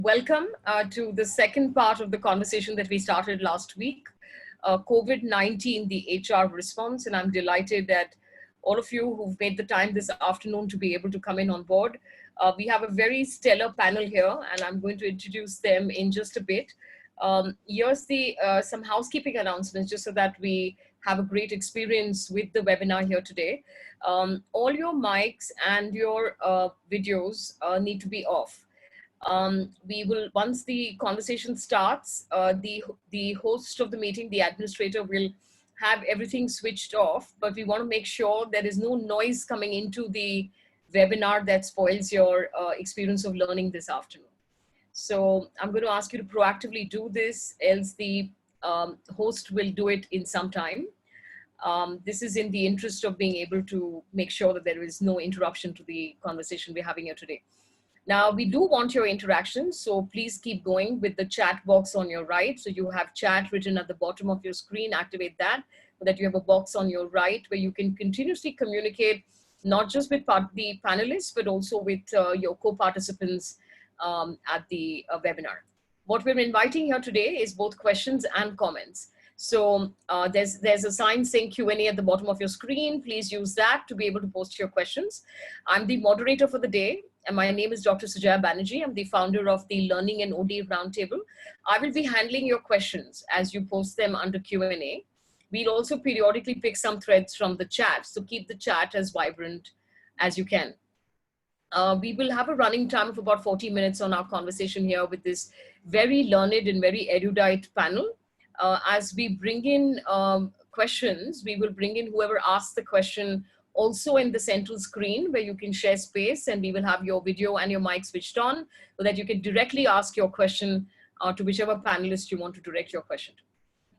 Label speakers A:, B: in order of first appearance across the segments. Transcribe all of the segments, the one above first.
A: Welcome to the second part of the conversation that we started last week, COVID-19, the HR response. And I'm delighted that all of you who've made the time this afternoon to be able to come in on board. We have a very stellar panel here, and I'm going to introduce them in just a bit. Here's some housekeeping announcements, just so that we have a great experience with the webinar here today. All your mics and your videos need to be off. We will, once the conversation starts, the host of the meeting, the administrator, will have everything switched off, but we want to make sure there is no noise coming into the webinar that spoils your experience of learning this afternoon. So I'm going to ask you to proactively do this, else the host will do it in some time. This is in the interest of being able to make sure that there is no interruption to the conversation we're having here today. Now, we do want your interaction, so please keep going with the chat box on your right. So you have chat written at the bottom of your screen, activate that, so that you have a box on your right where you can continuously communicate, not just with the panelists, but also with your co-participants at the webinar. What we're inviting here today is both questions and comments. So there's a sign saying Q&A at the bottom of your screen. Please use that to be able to post your questions. I'm the moderator for the day, and my name is Dr. Sujaya Banerjee. I'm the founder of the Learning and OD Roundtable. I will be handling your questions as you post them under Q&A. We'll also periodically pick some threads from the chat, so keep the chat as vibrant as you can. We will have a running time of about 40 minutes on our conversation here with this very learned and very erudite panel. As we bring in questions, we will bring in whoever asks the question also in the central screen where you can share space, and we will have your video and your mic switched on so that you can directly ask your question to whichever panelist you want to direct your question to.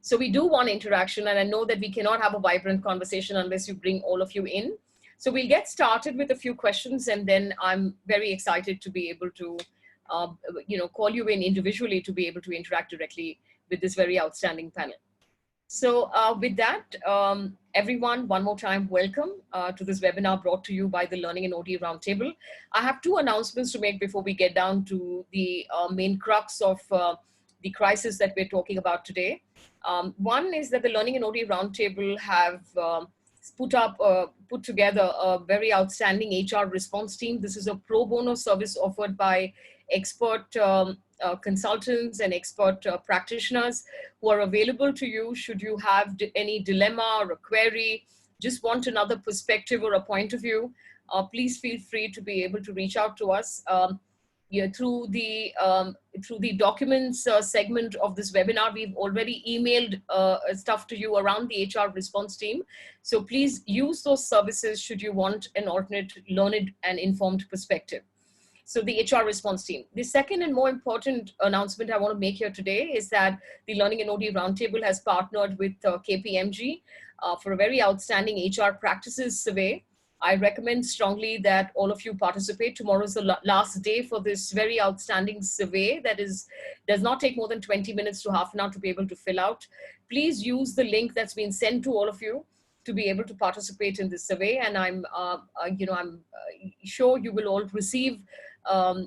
A: So we do want interaction, and I know that we cannot have a vibrant conversation unless you bring all of you in. So we'll get started with a few questions, and then I'm very excited to be able to call you in individually to be able to interact directly with this very outstanding panel. So with that, everyone, one more time, welcome to this webinar brought to you by the Learning and OD Roundtable. I have two announcements to make before we get down to the main crux of the crisis that we're talking about today. One is that the Learning and OD Roundtable have put together a very outstanding HR response team. This is a pro bono service offered by expert consultants and expert practitioners who are available to you should you have any dilemma or a query, just want another perspective or a point of view. Please feel free to be able to reach out to us through the documents segment of this webinar. We've already emailed stuff to you around the HR response team. So please use those services should you want an alternate, learned and informed perspective. So the HR response team. The second and more important announcement I want to make here today is that the Learning and OD Roundtable has partnered with KPMG for a very outstanding HR practices survey. I recommend strongly that all of you participate. Tomorrow is the last day for this very outstanding survey that does not take more than 20 minutes to half an hour to be able to fill out. Please use the link that's been sent to all of you to be able to participate in this survey. And I'm sure you will all receive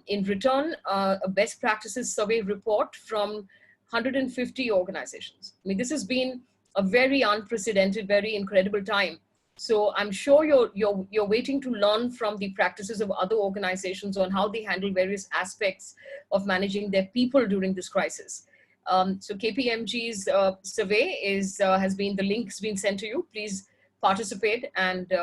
A: in return a best practices survey report from 150 organizations. I mean, this has been a very unprecedented, very incredible time. So I'm sure you're waiting to learn from the practices of other organizations on how they handle various aspects of managing their people during this crisis. So KPMG's survey the link's been sent to you. Please participate and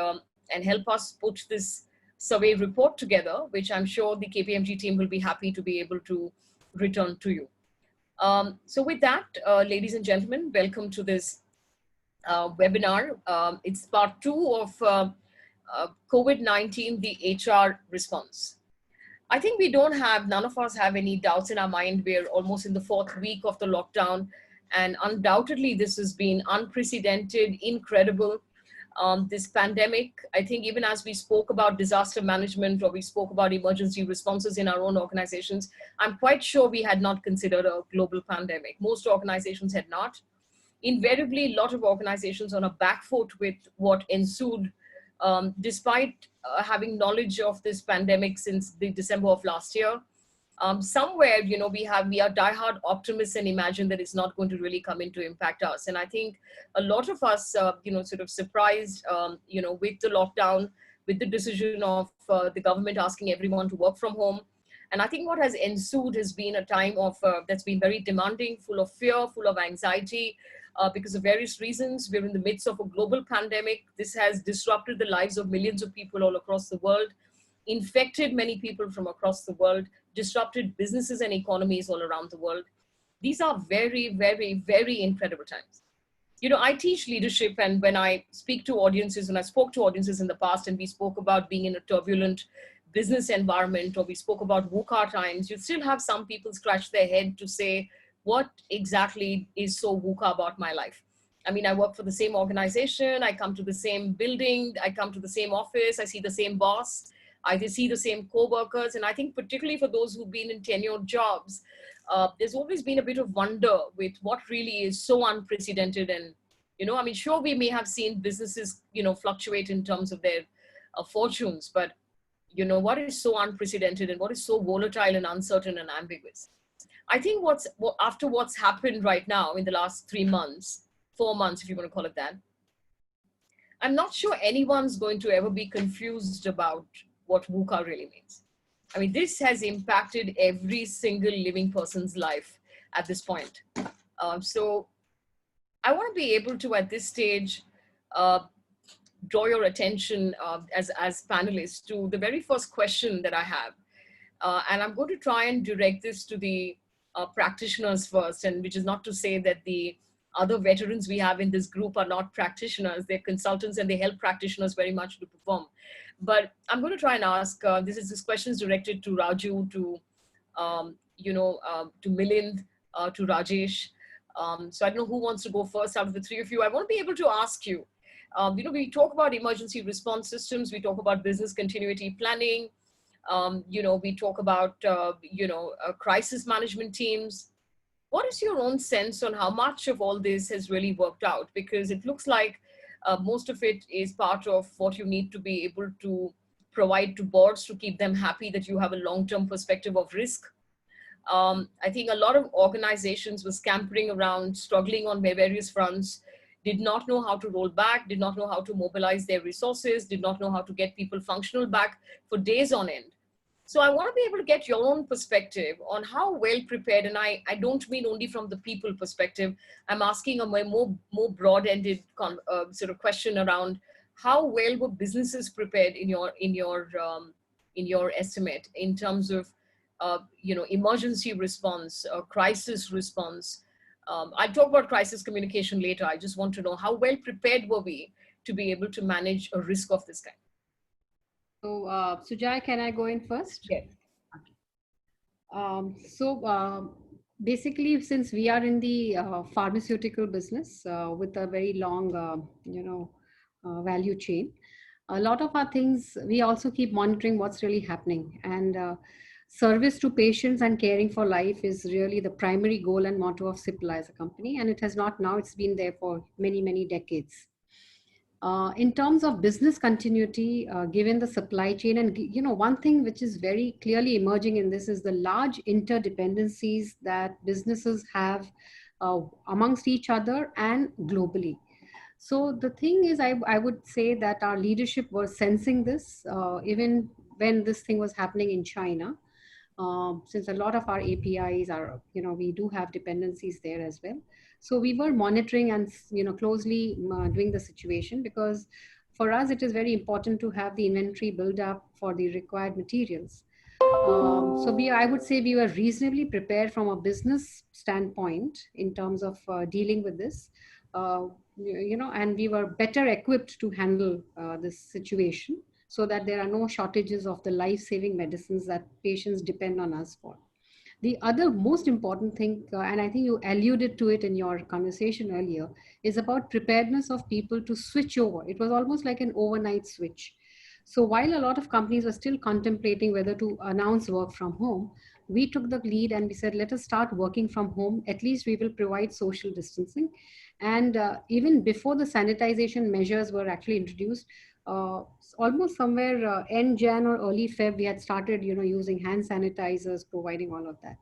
A: help us put this survey report together, which I'm sure the KPMG team will be happy to be able to return to you. So with that, ladies and gentlemen, welcome to this webinar. It's part 2 of COVID-19, the HR response. I think none of us have any doubts in our mind. We're almost in the 4th week of the lockdown, and undoubtedly this has been unprecedented, incredible. This pandemic, I think even as we spoke about disaster management or we spoke about emergency responses in our own organizations, I'm quite sure we had not considered a global pandemic. Most organizations had not. Invariably, a lot of organizations on a back foot with what ensued, despite having knowledge of this pandemic since the December of last year. somewhere, we are diehard optimists and imagine that it's not going to really come in to impact us. And I think a lot of us, sort of surprised, with the lockdown, with the decision of the government asking everyone to work from home. And I think what has ensued has been a time of that's been very demanding, full of fear, full of anxiety, because of various reasons. We're in the midst of a global pandemic. This has disrupted the lives of millions of people all across the world, infected many people from across the world, disrupted businesses and economies all around the world. These are very, very, very incredible times. I teach leadership, and when I speak to audiences, and I spoke to audiences in the past, and we spoke about being in a turbulent business environment, or we spoke about VUCA times, you still have some people scratch their head to say, what exactly is so VUCA about my life? I mean, I work for the same organization, I come to the same building, I come to the same office, I see the same boss, I see the same co-workers. And I think particularly for those who've been in tenured jobs, there's always been a bit of wonder with what really is so unprecedented. And, I mean, sure, we may have seen businesses, fluctuate in terms of their fortunes, but, what is so unprecedented and what is so volatile and uncertain and ambiguous? I think after what's happened right now in the last 3 months, 4 months, if you want to call it that, I'm not sure anyone's going to ever be confused about what VUCA really means. I mean, this has impacted every single living person's life at this point. So I want to be able to, at this stage, draw your attention as panelists to the very first question that I have. And I'm going to try and direct this to the practitioners first, and which is not to say that the other veterans we have in this group are not practitioners. They're consultants and they help practitioners very much to perform. But I'm going to try and ask, this question is directed to Raju, to Milind, to Rajesh. So I don't know who wants to go first out of the three of you. I want to be able to ask you, we talk about emergency response systems, we talk about business continuity planning, we talk about, crisis management teams. What is your own sense on how much of all this has really worked out? Because it looks like most of it is part of what you need to be able to provide to boards to keep them happy that you have a long-term perspective of risk. I think a lot of organizations were scampering around, struggling on various fronts, did not know how to roll back, did not know how to mobilize their resources, did not know how to get people functional back for days on end. So I want to be able to get your own perspective on how well prepared, and I don't mean only from the people perspective. I'm asking a more broad-ended sort of question around how well were businesses prepared in your estimate in terms of emergency response, crisis response. I'll talk about crisis communication later. I just want to know how well prepared were we to be able to manage a risk of this kind.
B: So, Sujay, can I go in first?
A: Yes.
B: Basically, since we are in the pharmaceutical business with a very long, value chain, a lot of our things, we also keep monitoring what's really happening. And service to patients and caring for life is really the primary goal and motto of Cipla as a company. And it has not now, it's been there for many, many decades. In terms of business continuity, given the supply chain, and one thing which is very clearly emerging in this is the large interdependencies that businesses have amongst each other and globally. So the thing is, I would say that our leadership was sensing this even when this thing was happening in China. Since a lot of our APIs are, we do have dependencies there as well. So we were monitoring and, closely doing the situation, because for us, it is very important to have the inventory build up for the required materials. I would say we were reasonably prepared from a business standpoint in terms of dealing with this, and we were better equipped to handle this situation, so that there are no shortages of the life-saving medicines that patients depend on us for. The other most important thing, and I think you alluded to it in your conversation earlier, is about preparedness of people to switch over. It was almost like an overnight switch. So while a lot of companies were still contemplating whether to announce work from home, we took the lead and we said, let us start working from home. At least we will provide social distancing. And even before the sanitization measures were actually introduced, almost somewhere end Jan or early Feb, we had started, using hand sanitizers, providing all of that.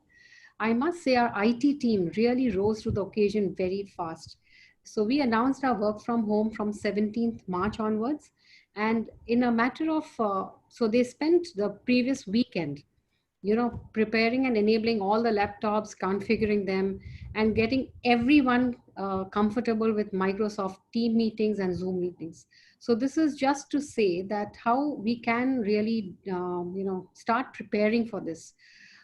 B: I must say our IT team really rose to the occasion very fast. So we announced our work from home from 17th March onwards. And in a matter of, so they spent the previous weekend, preparing and enabling all the laptops, configuring them, and getting everyone comfortable with Microsoft Team meetings and Zoom meetings. So this is just to say that how we can really, start preparing for this.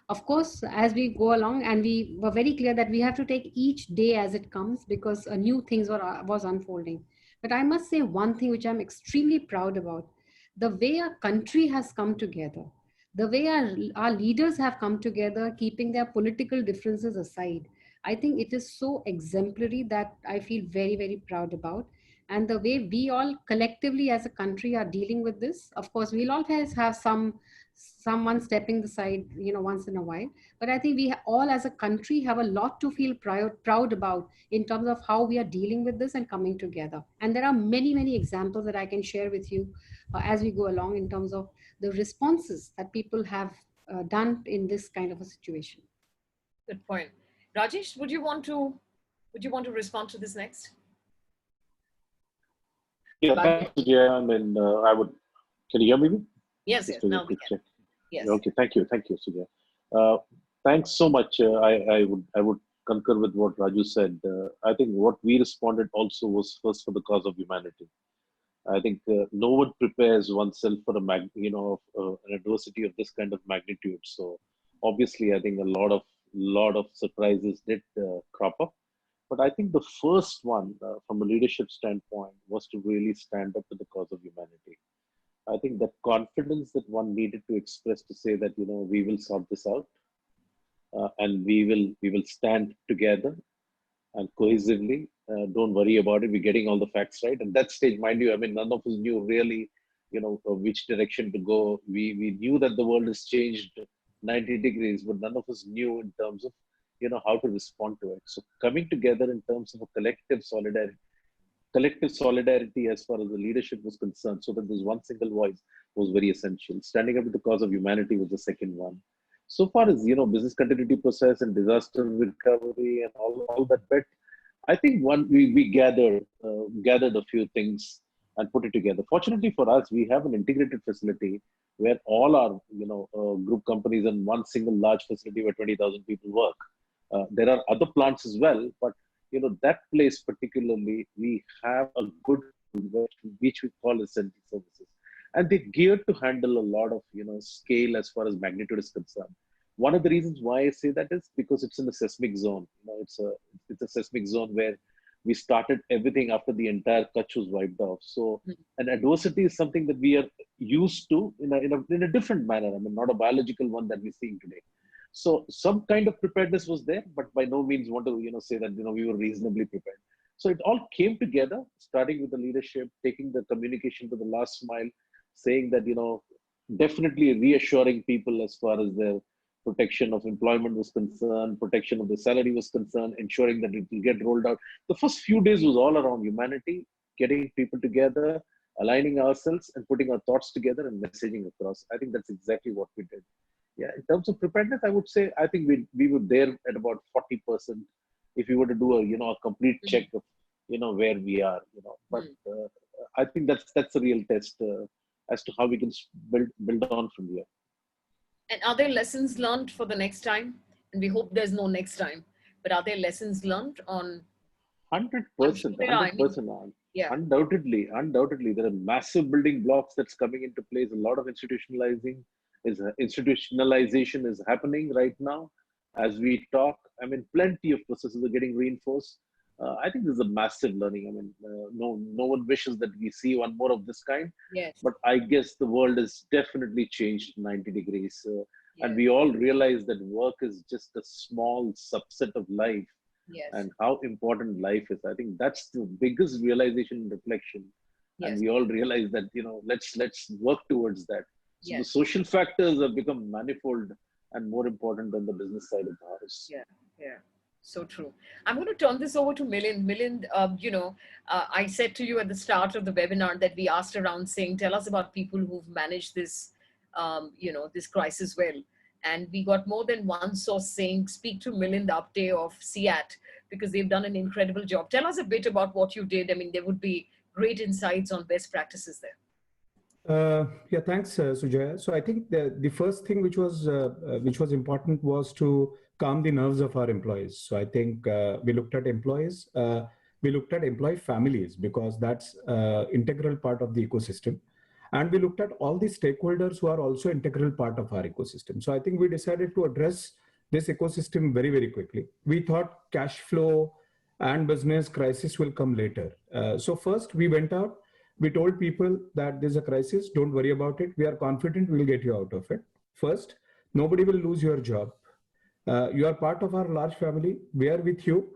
B: Of course, as we go along, and we were very clear that we have to take each day as it comes, because new things was unfolding. But I must say one thing which I'm extremely proud about: the way our country has come together, the way our leaders have come together, keeping their political differences aside. I think it is so exemplary that I feel very, very proud about. And the way we all collectively as a country are dealing with this, of course, we'll always have someone stepping aside, once in a while. But I think we all as a country have a lot to feel proud about in terms of how we are dealing with this and coming together. And there are many, many examples that I can share with you as we go along, in terms of the responses that people have done in this kind of a situation.
A: Good point. Rajesh, would you want to respond to this next?
C: Yeah, thanks, Vijaya. I mean, can you hear me?
A: Yes,
C: Just
A: now
C: a
A: we
C: quick
A: can.
C: check.
A: Yes.
C: Okay, thank you, Sujaya. Thanks so much. I would concur with what Raju said. I think what we responded also was first for the cause of humanity. I think no one prepares oneself for an adversity of this kind of magnitude. So obviously, I think a lot of surprises did crop up. But I think the first one, from a leadership standpoint, was to really stand up to the cause of humanity. I think that confidence that one needed to express to say that we will sort this out, and we will stand together and cohesively. Don't worry about it. We're getting all the facts right. And that stage, mind you, I mean, none of us knew really, which direction to go. We knew that the world has changed 90 degrees, but none of us knew in terms of, how to respond to it. So coming together in terms of a collective solidarity as far as the leadership was concerned, so that there's one single voice, was very essential. Standing up to the cause of humanity was the second one. So far as business continuity process and disaster recovery and all that bit, I think we gathered a few things and put it together. Fortunately for us, we have an integrated facility where all our group companies in one single large facility where 20,000 people work. There are other plants as well, but that place particularly, we have a good, which we call essential services, and they're geared to handle a lot of scale as far as magnitude is concerned. One of the reasons why I say that is because it's in a seismic zone. It's a seismic zone where we started everything after the entire Kutch was wiped off. So an adversity is something that we are used to in a different manner. I mean, not a biological one that we're seeing today. So some kind of preparedness was there, but by no means want to say that we were reasonably prepared. So it all came together, starting with the leadership, taking the communication to the last mile, saying that definitely reassuring people as far as their protection of employment was concerned, protection of the salary was concerned, ensuring that it will get rolled out. The first few days was all around humanity, getting people together, aligning ourselves, and putting our thoughts together and messaging across. I think that's exactly what we did. Yeah, in terms of preparedness, I would say I think we were there at about 40%. If you were to do a complete check of where we are, but I think that's a real test as to how we can build on from here.
A: And are there lessons learned for the next time? And we hope there's no next time. But are there lessons learned on?
C: 100%,
A: I mean,
C: 100%.
A: yeah.
C: Undoubtedly, there are massive building blocks that's coming into place. A lot of institutionalization is happening right now as we talk. I mean, plenty of processes are getting reinforced. I think there's a massive learning. I mean, no one wishes that we see one more of this kind.
A: Yes.
C: But I guess the world has definitely changed 90 degrees.
A: Yes.
C: And we all realize that work is just a small subset of life.
A: Yes.
C: And how important life is. I think that's the biggest realization and reflection.
A: Yes.
C: And we all realize that, let's work towards that. So
A: Yes.
C: the social factors have become manifold and more important than the business side of the house.
A: Yeah, yeah. So true. I'm going to turn this over to Milind. Milind, I said to you at the start of the webinar that we asked around saying, tell us about people who've managed this, this crisis well. And we got more than one source saying, speak to Milind Apte of SIAT, because they've done an incredible job. Tell us a bit about what you did. I mean, there would be great insights on best practices there.
D: Yeah, thanks, Sujaya. So I think the first thing which was important was to calm the nerves of our employees. So I think we looked at employees, we looked at employee families, because that's integral part of the ecosystem. And we looked at all the stakeholders who are also integral part of our ecosystem. So I think we decided to address this ecosystem very, very quickly. We thought cash flow and business crisis will come later. So first we went out, we told people that there's a crisis, don't worry about it. We are confident we'll get you out of it. First, nobody will lose your job. You are part of our large family. We are with you,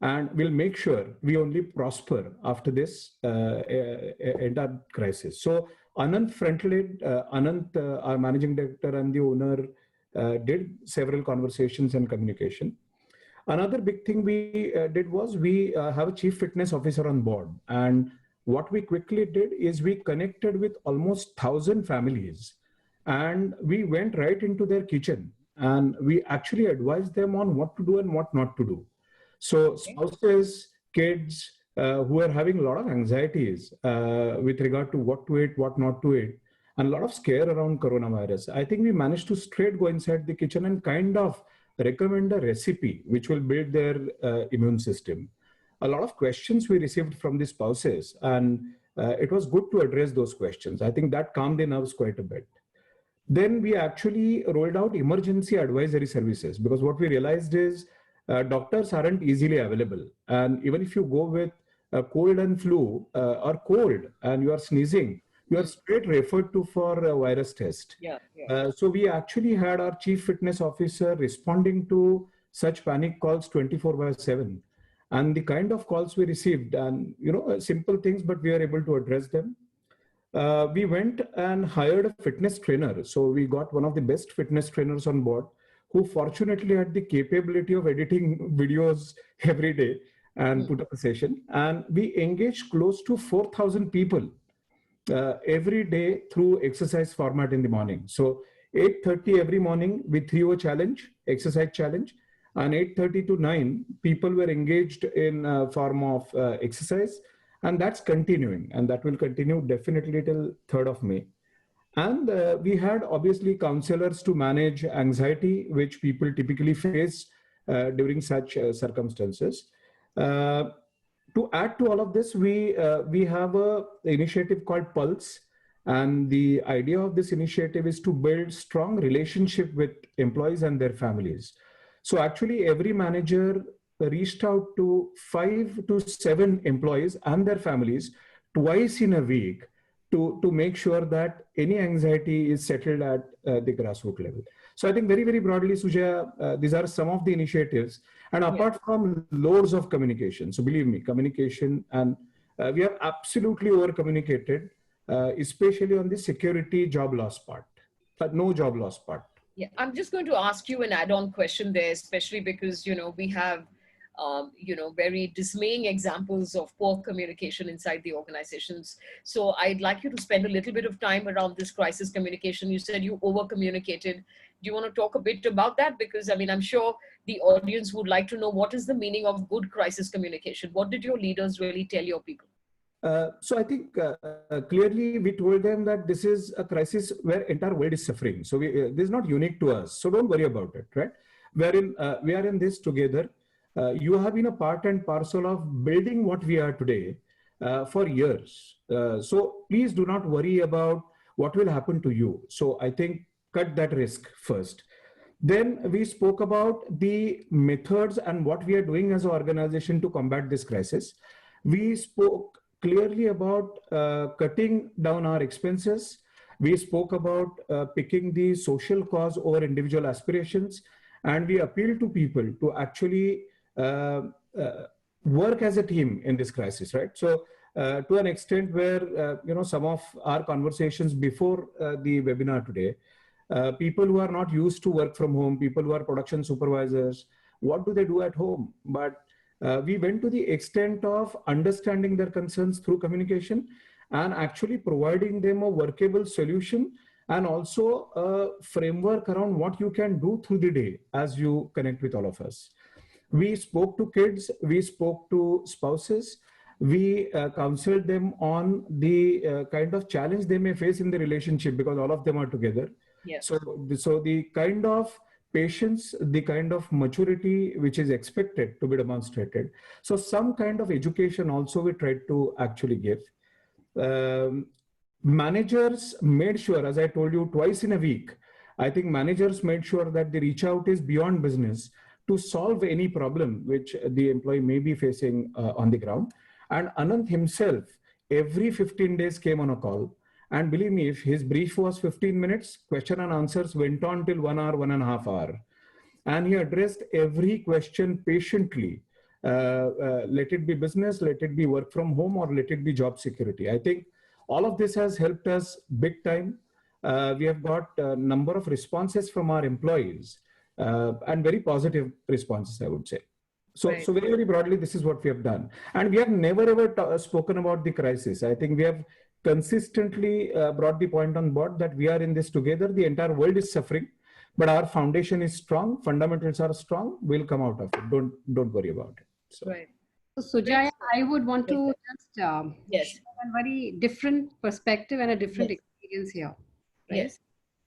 D: and we'll make sure we only prosper after this entire crisis. So Anant frontled, Anant, our managing director and the owner, did several conversations and communication. Another big thing we did was we have a chief fitness officer on board. And what we quickly did is we connected with almost 1,000 families, and we went right into their kitchen and we actually advised them on what to do and what not to do. So spouses, kids who are having a lot of anxieties with regard to what to eat, what not to eat, and a lot of scare around coronavirus. I think we managed to straight go inside the kitchen and kind of recommend a recipe which will build their immune system. A lot of questions we received from the spouses, and it was good to address those questions. I think that calmed the nerves quite a bit. Then we actually rolled out emergency advisory services, because what we realized is doctors aren't easily available. And even if you go with a cold and flu or cold and you are sneezing, you are straight referred to for a virus test. So we actually had our chief fitness officer responding to such panic calls 24/7. And the kind of calls we received, and simple things, but we are able to address them. We went and hired a fitness trainer. So we got one of the best fitness trainers on board, who fortunately had the capability of editing videos every day and put up a session. And we engaged close to 4,000 people every day through exercise format in the morning. So 8:30 every morning, we threw a challenge, exercise challenge. And 8:30 to 9, people were engaged in a form of exercise, and that's continuing, and that will continue definitely till 3rd of May. And we had obviously counselors to manage anxiety, which people typically face during such circumstances. To add to all of this, we have an initiative called Pulse, and the idea of this initiative is to build strong relationship with employees and their families. So actually every manager reached out to 5 to 7 employees and their families twice in a week to make sure that any anxiety is settled at the grassroots level. So I think very, very broadly, Sujaya, these are some of the initiatives. And apart from loads of communication, so believe me, communication, and we have absolutely over communicated, especially on the security job loss part, but no job loss part.
A: Yeah, I'm just going to ask you an add-on question there, especially because, we have, very dismaying examples of poor communication inside the organizations. So I'd like you to spend a little bit of time around this crisis communication. You said you over-communicated. Do you want to talk a bit about that? Because, I'm sure the audience would like to know, what is the meaning of good crisis communication? What did your leaders really tell your people?
D: So I think clearly we told them that this is a crisis where entire world is suffering. So this is not unique to us. So don't worry about it, right? We are in this together. You have been a part and parcel of building what we are today for years. So please do not worry about what will happen to you. So I think cut that risk first. Then we spoke about the methods and what we are doing as an organization to combat this crisis. We spoke clearly about cutting down our expenses. We spoke about picking the social cause over individual aspirations, and we appealed to people to actually work as a team in this crisis, right? So to an extent where, some of our conversations before the webinar today, people who are not used to work from home, people who are production supervisors, what do they do at home? But we went to the extent of understanding their concerns through communication and actually providing them a workable solution and also a framework around what you can do through the day as you connect with all of us. We spoke to kids, we spoke to spouses, we counseled them on the kind of challenge they may face in the relationship because all of them are together.
A: Yes.
D: So the kind of patience, the kind of maturity which is expected to be demonstrated. So some kind of education also we tried to actually give. Managers made sure, as I told you, twice in a week, I think managers made sure that the reach out is beyond business to solve any problem which the employee may be facing on the ground. And Anant himself, every 15 days came on a call. And believe me, if his brief was 15 minutes, question and answers went on till 1 hour, 1.5 hours. And he addressed every question patiently. Let it be business, let it be work from home, or let it be job security. I think all of this has helped us big time. We have got a number of responses from our employees and very positive responses, I would say. So,
A: Right.
D: so very, very broadly, this is what we have done. And we have never ever spoken about the crisis. I think we have consistently brought the point on board that we are in this together. The entire world is suffering, but our foundation is strong. Fundamentals are strong. We'll come out of it. Don't worry about it. So.
A: Right.
B: So Sujaya, I would want to just
A: Yes.
B: share a very different perspective and a different
A: Yes.
B: experience here. Right?
A: Yes.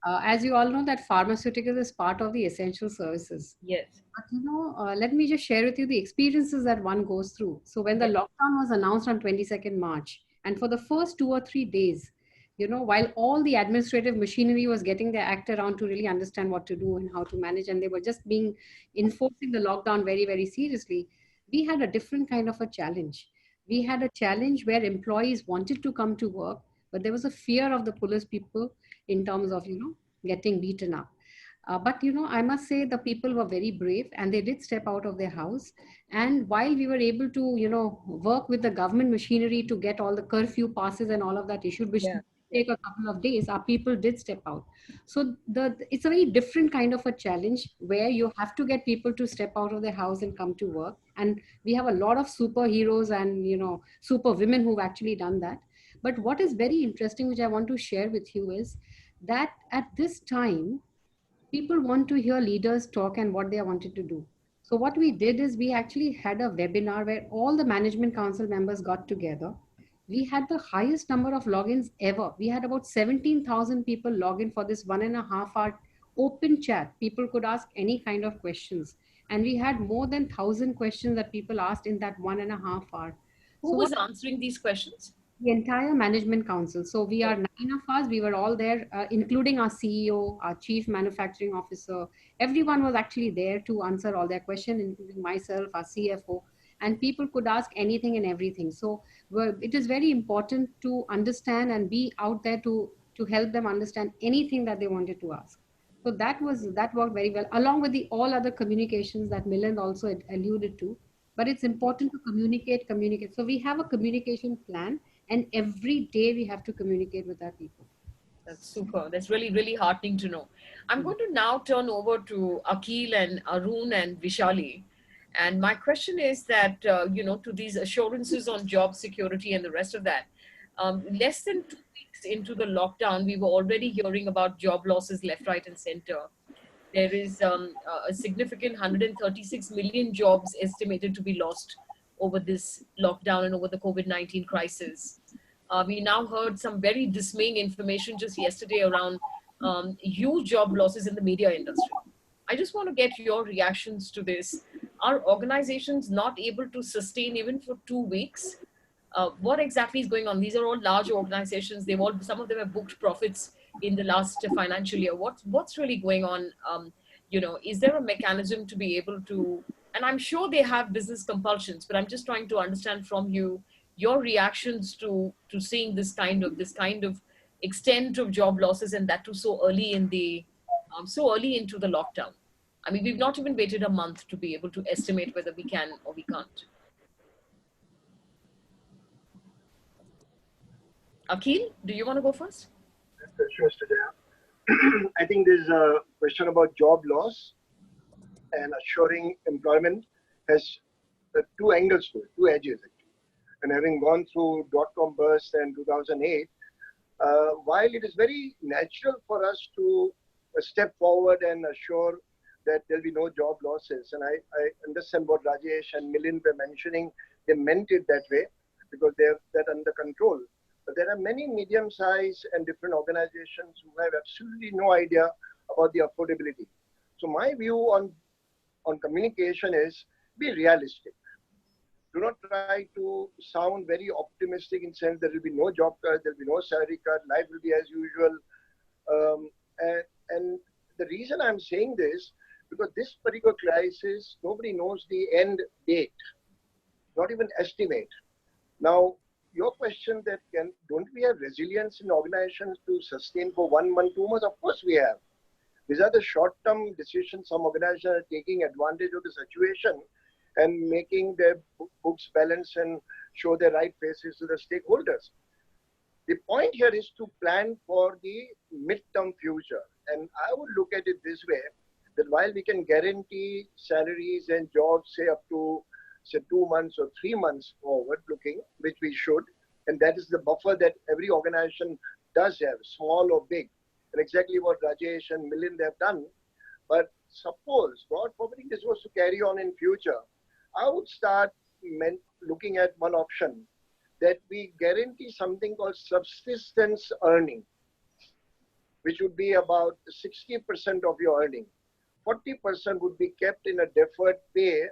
B: As you all know, that pharmaceuticals is part of the essential services.
A: Yes.
B: But let me just share with you the experiences that one goes through. So when the lockdown was announced on 22nd March, and for the first 2 or 3 days, while all the administrative machinery was getting their act around to really understand what to do and how to manage, and they were just enforcing the lockdown very, very seriously, we had a different kind of a challenge. We had a challenge where employees wanted to come to work, but there was a fear of the police people in terms of, getting beaten up. But I must say the people were very brave and they did step out of their house. And while we were able to, work with the government machinery to get all the curfew passes and all of that issued, which take a couple of days, our people did step out. So it's a very different kind of a challenge where you have to get people to step out of their house and come to work. And we have a lot of superheroes and, super women who've actually done that. But what is very interesting, which I want to share with you, is that at this time, people want to hear leaders talk and what they wanted to do. So what we did is we actually had a webinar where all the management council members got together. We had the highest number of logins ever. We had about 17,000 people log in for this 1.5 hour open chat. People could ask any kind of questions. And we had more than 1,000 questions that people asked in that 1.5 hour.
A: Who was answering these questions?
B: The entire management council. So we are 9 of us. We were all there, including our CEO, our chief manufacturing officer. Everyone was actually there to answer all their questions, including myself, our CFO. And people could ask anything and everything. So it is very important to understand and be out there to help them understand anything that they wanted to ask. So that worked very well, along with the all other communications that Milind also alluded to. But it's important to communicate. So we have a communication plan, and every day we have to communicate with our people.
A: That's super. That's really, really heartening to know. I'm going to now turn over to Akhil and Arun and Vishali. And my question is that, to these assurances on job security and the rest of that, less than 2 weeks into the lockdown, we were already hearing about job losses left, right, and center. There is a significant 136 million jobs estimated to be lost over this lockdown and over the COVID-19 crisis. We now heard some very dismaying information just yesterday around huge job losses in the media industry. I just want to get your reactions to this. Are organizations not able to sustain even for 2 weeks? What exactly is going on? These are all large organizations. Some of them have booked profits in the last financial year. What's really going on? Is there a mechanism to be able to, and I'm sure they have business compulsions, but I'm just trying to understand from you your reactions to seeing this kind of extent of job losses, and that too so early into the lockdown. I mean, we've not even waited a month to be able to estimate whether we can or we can't. Akhil, do you want to go first?
E: Sure, I think there's a question about job loss. and assuring employment has two angles to it, two edges actually. And having gone through dot-com burst in 2008, while it is very natural for us to step forward and assure that there'll be no job losses, and I understand what Rajesh and Milind were mentioning, they meant it that way because they have that under control. But there are many medium-sized and different organizations who have absolutely no idea about the affordability. So my view on communication is be realistic. Do not try to sound very optimistic in the sense there will be no job cut, there will be no salary cut, life will be as usual. And the reason I'm saying this, because this particular crisis, nobody knows the end date, not even estimate. Now, your question that don't we have resilience in organizations to sustain for 1 month, 2 months? Of course we have. These are the short-term decisions some organizations are taking advantage of the situation and making their books balance and show their right faces to the stakeholders. The point here is to plan for the midterm future. And I would look at it this way, that while we can guarantee salaries and jobs, say up to say 2 months or 3 months forward looking, which we should, and that is the buffer that every organization does have, small or big, and exactly what Rajesh and Milind have done. But suppose, God forbidding this was to carry on in future, I would start looking at one option, that we guarantee something called subsistence earning, which would be about 60% of your earning. 40% would be kept in a deferred pay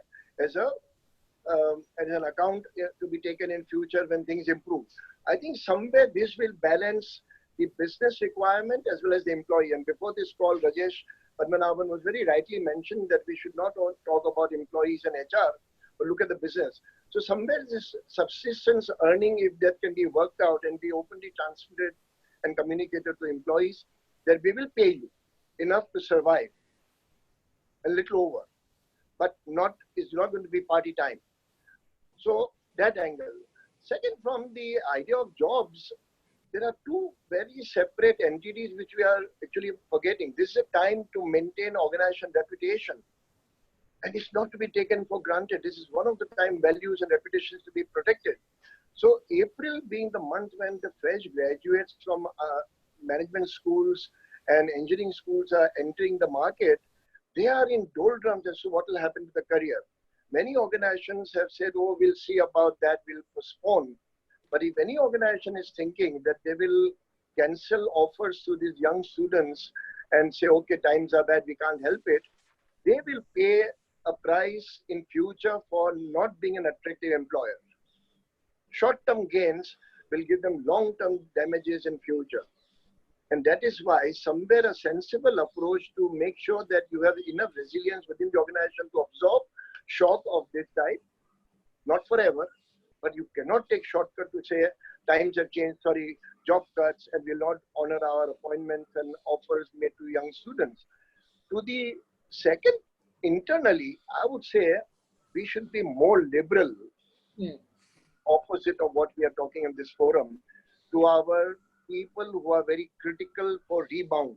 E: as an account to be taken in future when things improve. I think somewhere this will balance the business requirement as well as the employee. And before this call, Rajesh Padmanabhan was very rightly mentioned that we should not talk about employees and HR, but look at the business. So somewhere this subsistence earning, if that can be worked out and be openly transmitted and communicated to employees, that we will pay you enough to survive, a little over, but it's not going to be party time. So that angle. Second, from the idea of jobs, there are two very separate entities which we are actually forgetting. This is a time to maintain organization reputation. And it's not to be taken for granted. This is one of the time values and reputations to be protected. So April being the month when the fresh graduates from management schools and engineering schools are entering the market, they are in doldrums as to what will happen to the career. Many organizations have said, oh, we'll see about that, we'll postpone. But if any organization is thinking that they will cancel offers to these young students and say, okay, times are bad, we can't help it, they will pay a price in future for not being an attractive employer. Short-term gains will give them long-term damages in future. And that is why somewhere a sensible approach to make sure that you have enough resilience within the organization to absorb shock of this type, not forever, but you cannot take shortcut to say times have changed, sorry, job cuts, and will not honor our appointments and offers made to young students. To the second, internally, I would say we should be more liberal, opposite of what we are talking in this forum, to our people who are very critical for rebound.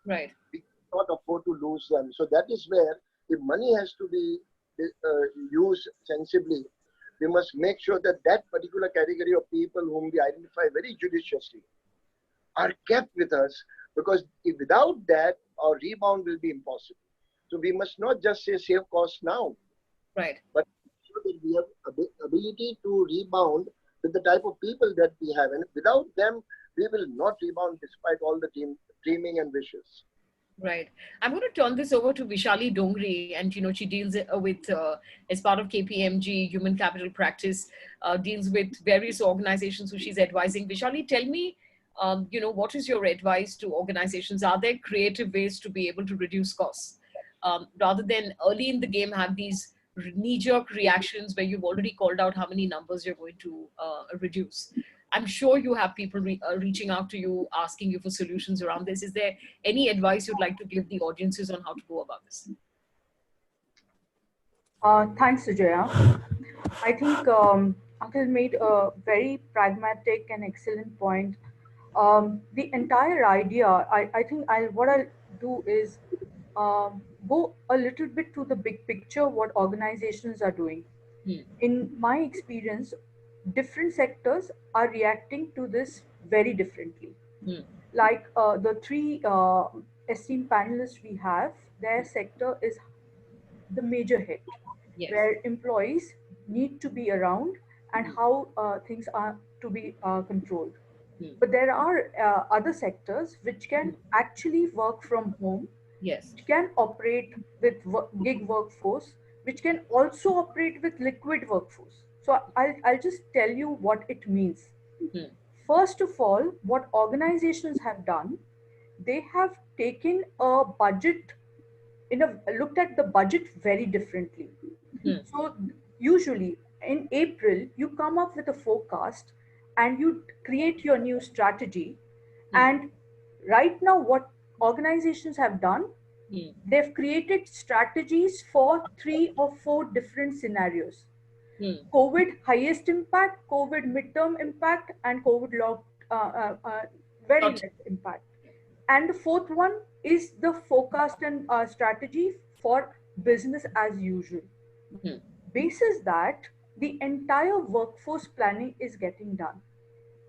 A: Right.
E: We cannot afford to lose them. So that is where if money has to be used sensibly, we must make sure that that particular category of people whom we identify very judiciously are kept with us, because if without that, our rebound will be impossible. So we must not just say save costs now,
A: right,
E: but show that we have ability to rebound with the type of people that we have. And without them, we will not rebound despite all the dreaming and wishes.
A: Right. I'm going to turn this over to Vishali Dongri, and she deals with as part of KPMG Human Capital Practice, deals with various organizations who she's advising. Vishali, tell me, what is your advice to organizations? Are there creative ways to be able to reduce costs rather than early in the game have these knee-jerk reactions where you've already called out how many numbers you're going to reduce? I'm sure you have people reaching out to you, asking you for solutions around this. Is there any advice you'd like to give the audiences on how to go about this?
F: Thanks, Sujaya. I think Uncle made a very pragmatic and excellent point. The entire idea, I think what I'll do is go a little bit to the big picture, what organizations are doing.
A: Hmm.
F: In my experience, different sectors are reacting to this very differently.
A: Hmm.
F: Like the three esteemed panelists we have, their sector is the major hit,
A: Yes.
F: where employees need to be around and
A: Hmm.
F: how things are to be controlled.
A: Hmm.
F: But there are other sectors which
A: Hmm.
F: can actually work from home,
A: Yes.
F: which can operate with gig workforce, which can also operate with liquid workforce. So I'll just tell you what it means.
A: Hmm.
F: First of all, what organizations have done, they have taken a budget in a looked at the budget very differently.
A: Hmm.
F: So usually in April, you come up with a forecast and you create your new strategy.
A: Hmm.
F: And right now, what organizations have done,
A: Hmm.
F: they've created strategies for 3 or 4 different scenarios.
A: Hmm.
F: COVID highest impact, COVID midterm impact, and COVID very
A: Got
F: less impact. And the fourth one is the forecast and strategy for business as usual.
A: you. Hmm.
F: Basis that, the entire workforce planning is getting done.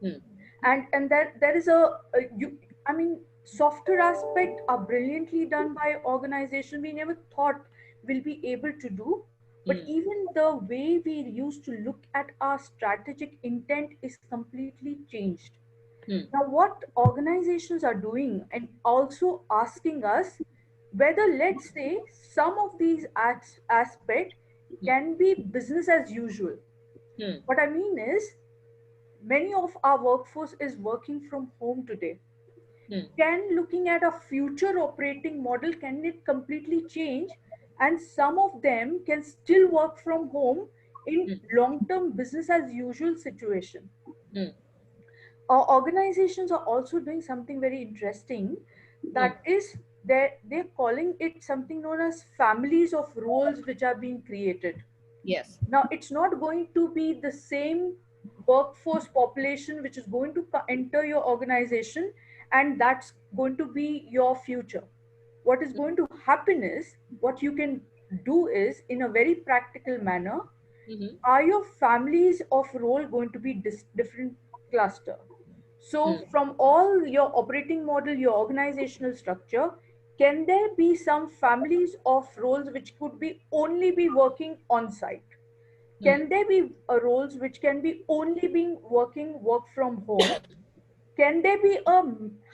A: Hmm.
F: And there is I mean, softer aspect are brilliantly done by organization we never thought we'll be able to do. But
A: Hmm.
F: even the way we used to look at our strategic intent is completely changed.
A: Hmm.
F: Now, what organizations are doing and also asking us whether, let's say, some of these aspect
A: Hmm.
F: can be business as usual.
A: Hmm.
F: What I mean is, many of our workforce is working from home today.
A: Hmm.
F: Can looking at a future operating model, can it completely change, and some of them can still work from home in
A: Hmm.
F: long term business as usual situation?
A: Hmm.
F: Organizations are also doing something very interesting,
A: Hmm.
F: that is, they're calling it something known as families of roles which are being created.
A: Yes.
F: Now, it's not going to be the same workforce population which is going to enter your organization, and that's going to be your future. What is going to happen is, what you can do is, in a very practical manner,
A: Hmm.
F: are your families of role going to be different cluster? So,
A: Hmm.
F: from all your operating model, your organizational structure, can there be some families of roles which could be only be working on site?
A: Hmm.
F: Can there be roles which can be only being work from home? Can there be a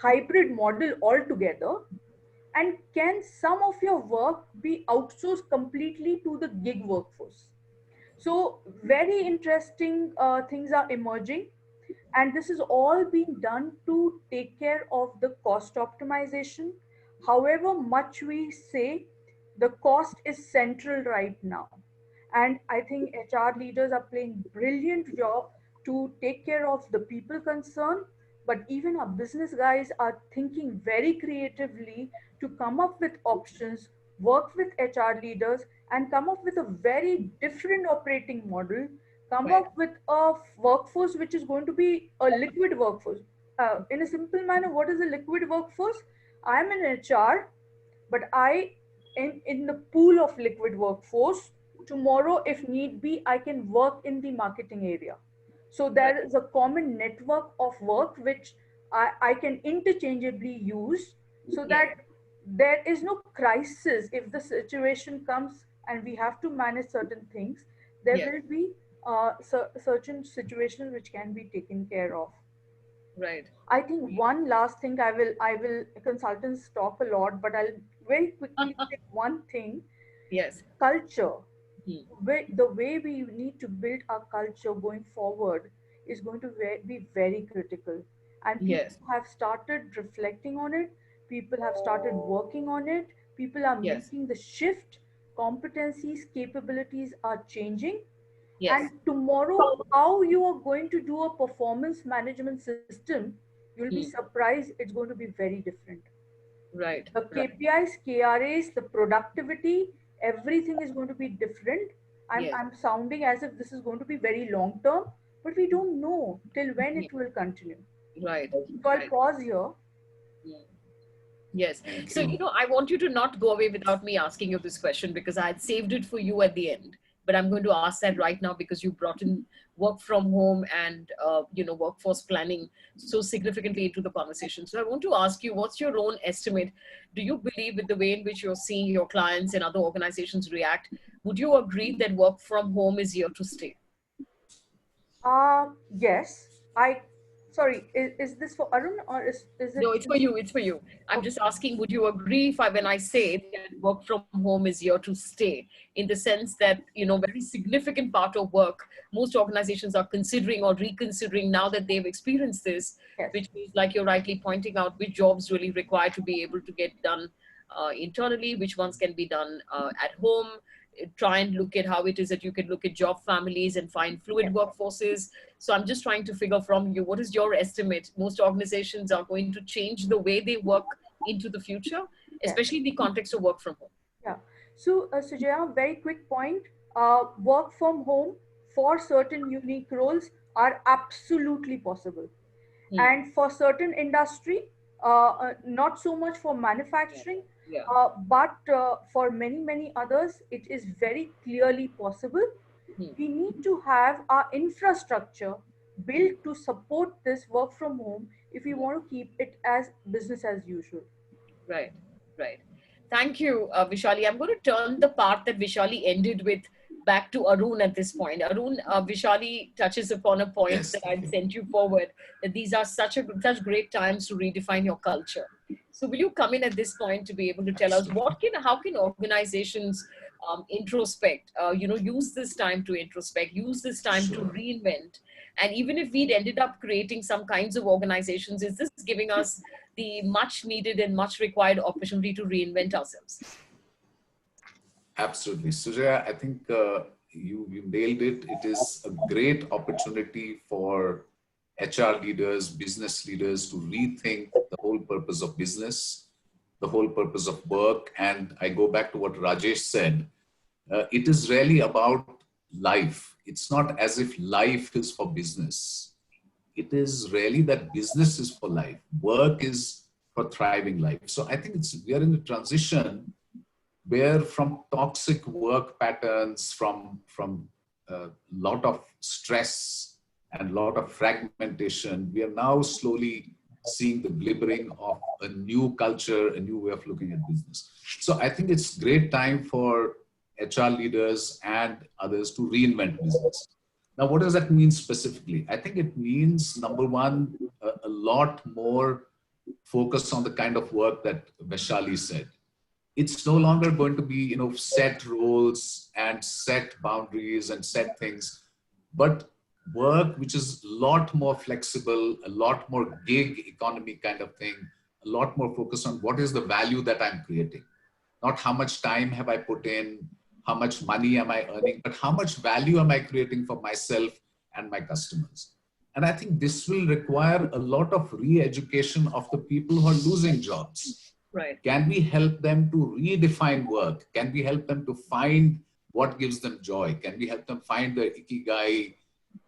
F: hybrid model altogether? And can some of your work be outsourced completely to the gig workforce? So, very interesting things are emerging, and this is all being done to take care of the cost optimization. However much we say, the cost is central right now, and I think HR leaders are playing brilliant job to take care of the people concerned. But even our business guys are thinking very creatively to come up with options, work with HR leaders, and come up with a very different operating model, come
A: Right.
F: up with a workforce which is going to be a liquid workforce. In a simple manner, what is a liquid workforce? I'm an HR, but in the pool of liquid workforce, tomorrow, if need be, I can work in the marketing area. So
A: Right.
F: there is a common network of work which I can interchangeably use, so
A: Yes.
F: that there is no crisis. If the situation comes and we have to manage certain things, there
A: Yes.
F: will be certain situations which can be taken care of.
A: Right.
F: I think one last thing, I will consultants talk a lot, but I'll very quickly say one thing:
A: Yes.
F: culture.
A: Hmm.
F: The way we need to build our culture going forward is going to be very critical, and people
A: Yes.
F: have started reflecting on it. People have started working on it. People are
A: Yes.
F: making the shift. Competencies, capabilities are changing,
A: Yes.
F: and tomorrow, how you are going to do a performance management system, you'll be
A: Hmm.
F: surprised, it's going to be very different.
A: Right.
F: The
A: Right.
F: KPIs, KRAs, the productivity, everything is going to be different.
A: Yes.
F: I'm sounding as if this is going to be very long term, but we don't know till when
A: Yeah.
F: it will continue.
A: Right.
F: So I'll
A: Right.
F: pause here.
A: Hmm. Yes.
G: Thank
A: So,
G: you.
A: I want you to not go away without me asking you this question because I had saved it for you at the end. But I'm going to ask that right now because you brought in work from home and, workforce planning so significantly into the conversation. So I want to ask you, what's your own estimate? Do you believe with the way in which you're seeing your clients and other organizations react, would you agree that work from home is here to stay?
F: Yes. I sorry. Is this for Arun or is it?
A: No, it's for you. It's for you. I'm just asking, would you agree if when I say that work from home is here to stay, in the sense that, very significant part of work, most organizations are considering or reconsidering now that they've experienced this,
F: Yes.
A: which means, like you're rightly pointing out, which jobs really require to be able to get done internally, which ones can be done at home. Try and look at how it is that you can look at job families and find fluid
F: Yes.
A: workforces. So I'm just trying to figure from you, what is your estimate? Most organizations are going to change the way they work into the future,
F: Yes.
A: especially in the context of work from home.
F: Yeah. So, Sujaya, very quick point. Work from home for certain unique roles are absolutely possible.
A: Hmm.
F: And for certain industry, not so much for
A: Yeah.
F: manufacturing,
A: Yeah.
F: but for many others, it is very clearly possible.
A: Hmm.
F: We need to have our infrastructure built to support this work from home if we want to keep it as business as usual.
A: Right, right. Thank you, Vishali. I'm going to turn the part that Vishali ended with back to Arun at this point. Arun, Vishali touches upon a point
G: Yes,
A: that
G: thank
A: I'd
G: you.
A: sent you forward, that these are such great times to redefine your culture. So will you come in at this point to be able to tell us
G: Absolutely.
A: how can organizations introspect, use this time to introspect, use this time to
G: Sure.
A: reinvent, and even if we'd ended up creating some kinds of organizations, is this giving us the much needed and much required opportunity to reinvent ourselves?
G: Absolutely. Sujaya, I think you nailed it. It is a great opportunity for HR leaders, business leaders to rethink the whole purpose of business, the whole purpose of work. And I go back to what Rajesh said. It is really about life. It's not as if life is for business. It is really that business is for life. Work is for thriving life. So I think we are in a transition where from toxic work patterns, from a lot of stress and a lot of fragmentation, we are now slowly seeing the glimmering of a new culture, a new way of looking at business. So I think it's great time for HR leaders and others to reinvent business. Now, what does that mean specifically? I think it means, number one, a lot more focus on the kind of work that Vaishali said. It's no longer going to be, set roles and set boundaries and set things, but work which is a lot more flexible, a lot more gig economy kind of thing, a lot more focus on what is the value that I'm creating. Not how much time have I put in, how much money am I earning, but how much value am I creating for myself and my customers. And I think this will require a lot of re-education of the people who are losing jobs.
A: Right.
G: Can we help them to redefine work? Can we help them to find what gives them joy? Can we help them find their ikigai,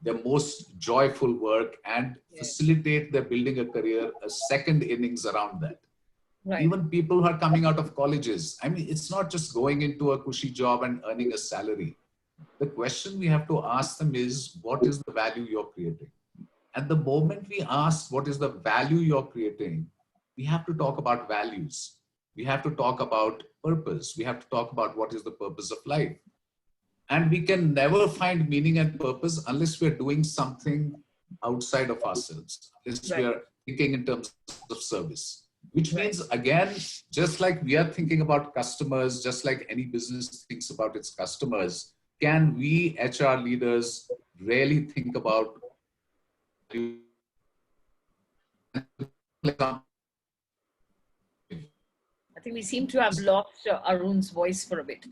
G: their most joyful work, and facilitate their building a career, a second innings around that?
A: Right.
G: Even people who are coming out of colleges, I mean, it's not just going into a cushy job and earning a salary. The question we have to ask them is, what is the value you're creating? And the moment we ask what is the value you're creating, we have to talk about values. We have to talk about purpose. We have to talk about what is the purpose of life. And we can never find meaning and purpose unless we're doing something outside of ourselves, unless we are thinking in terms of service. Which means, again, just like we are thinking about customers, just like any business thinks about its customers, can we HR leaders really think about
A: I think we seem to have lost Arun's voice for a bit.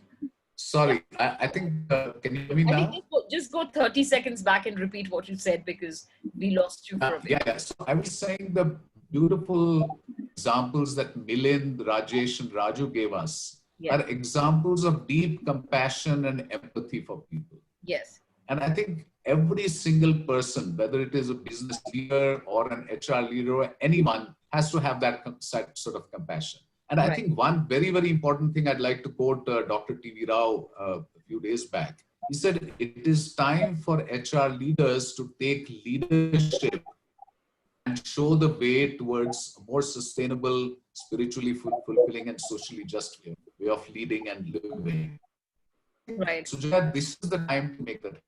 G: Sorry, I think, can you hear me
A: I
G: now?
A: think just go 30 seconds back and repeat what you said because we lost you for a bit.
G: Yeah, so I was saying the beautiful examples that Milind, Rajesh, and Raju gave us
A: Yeah.
G: are examples of deep compassion and empathy for people.
A: Yes.
G: And I think every single person, whether it is a business leader or an HR leader or anyone, has to have that sort of compassion. And I think one very, very important thing I'd like to quote Dr. T.V. Rao a few days back. He said, it is time for HR leaders to take leadership and show the way towards a more sustainable, spiritually fulfilling and socially just way of leading and living.
A: Right.
G: So this is the time to make that happen.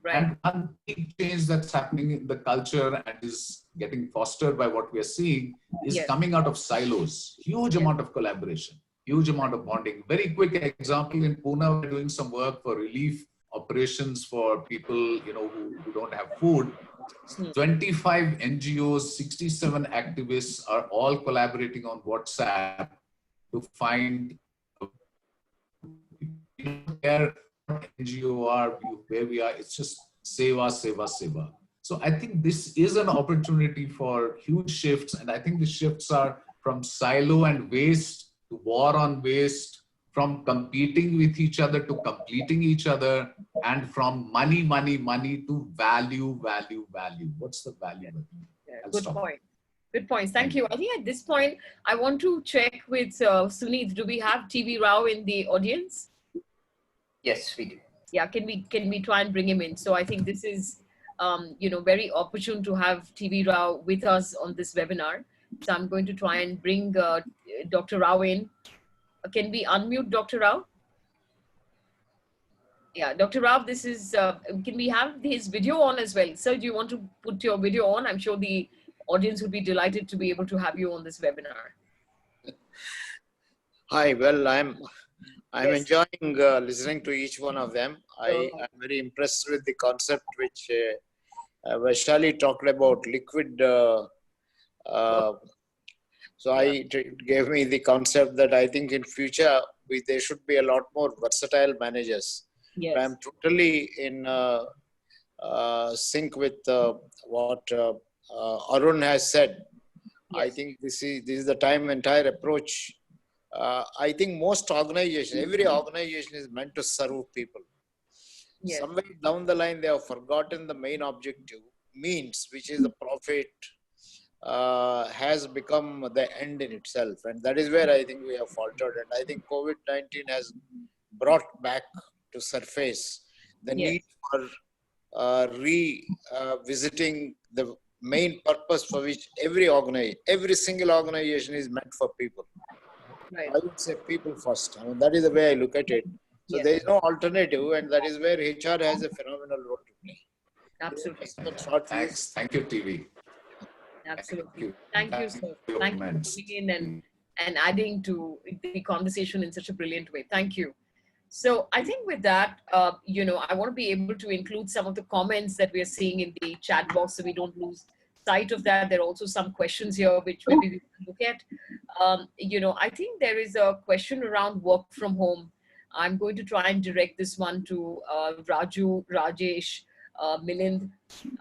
A: Right.
G: And one big change that's happening in the culture and is getting fostered by what we are seeing is coming out of silos. Huge amount of collaboration, huge amount of bonding. Very quick example, in Pune, we're doing some work for relief operations for people, who don't have food. 25 NGOs, 67 activists are all collaborating on WhatsApp to find where NGO are, where we are. It's just seva, seva, seva. So I think this is an opportunity for huge shifts. And I think the shifts are from silo and waste to war on waste, from competing with each other to completing each other, and from money, money, money to value, value, value. What's the value?
A: Good point. Good points. Thank you. I think at this point, I want to check with Suneet. Do we have TV Rao in the audience?
H: Yes, we do.
A: Yeah, can we try and bring him in? So I think this is, very opportune to have TV Rao with us on this webinar. So I'm going to try and bring Dr. Rao in. Can we unmute Dr. Rao? Yeah, Dr. Rao, this is, can we have his video on as well? Sir, do you want to put your video on? I'm sure the audience would be delighted to be able to have you on this webinar.
I: Hi, well, I'm enjoying listening to each one of them. I'm very impressed with the concept which Vishali talked about, liquid. So it gave me the concept that I think in future there should be a lot more versatile managers.
A: Yes.
I: I'm totally in sync with what Arun has said. Yes. I think this is the time entire approach. I think most organizations, every organization is meant to serve people. Yes. Somewhere down the line, they have forgotten the main objective, means, which is the profit, has become the end in itself. And that is where I think we have faltered. And I think COVID-19 has brought back to surface the need for revisiting the main purpose for which every single organization is meant for people.
A: Right.
I: I would say people first. I mean, that is the way I look at it. So there is no alternative, and that is where HR has a phenomenal role to play.
A: Absolutely.
G: Thanks. Thank you, TV.
A: Absolutely. Thank you, sir. Thank you for coming in and adding to the conversation in such a brilliant way. Thank you. So I think with that, I want to be able to include some of the comments that we are seeing in the chat box so we don't lose sight of that. There are also some questions here which maybe we can look at. I think there is a question around work from home. I'm going to try and direct this one to Raju, Rajesh, Milind.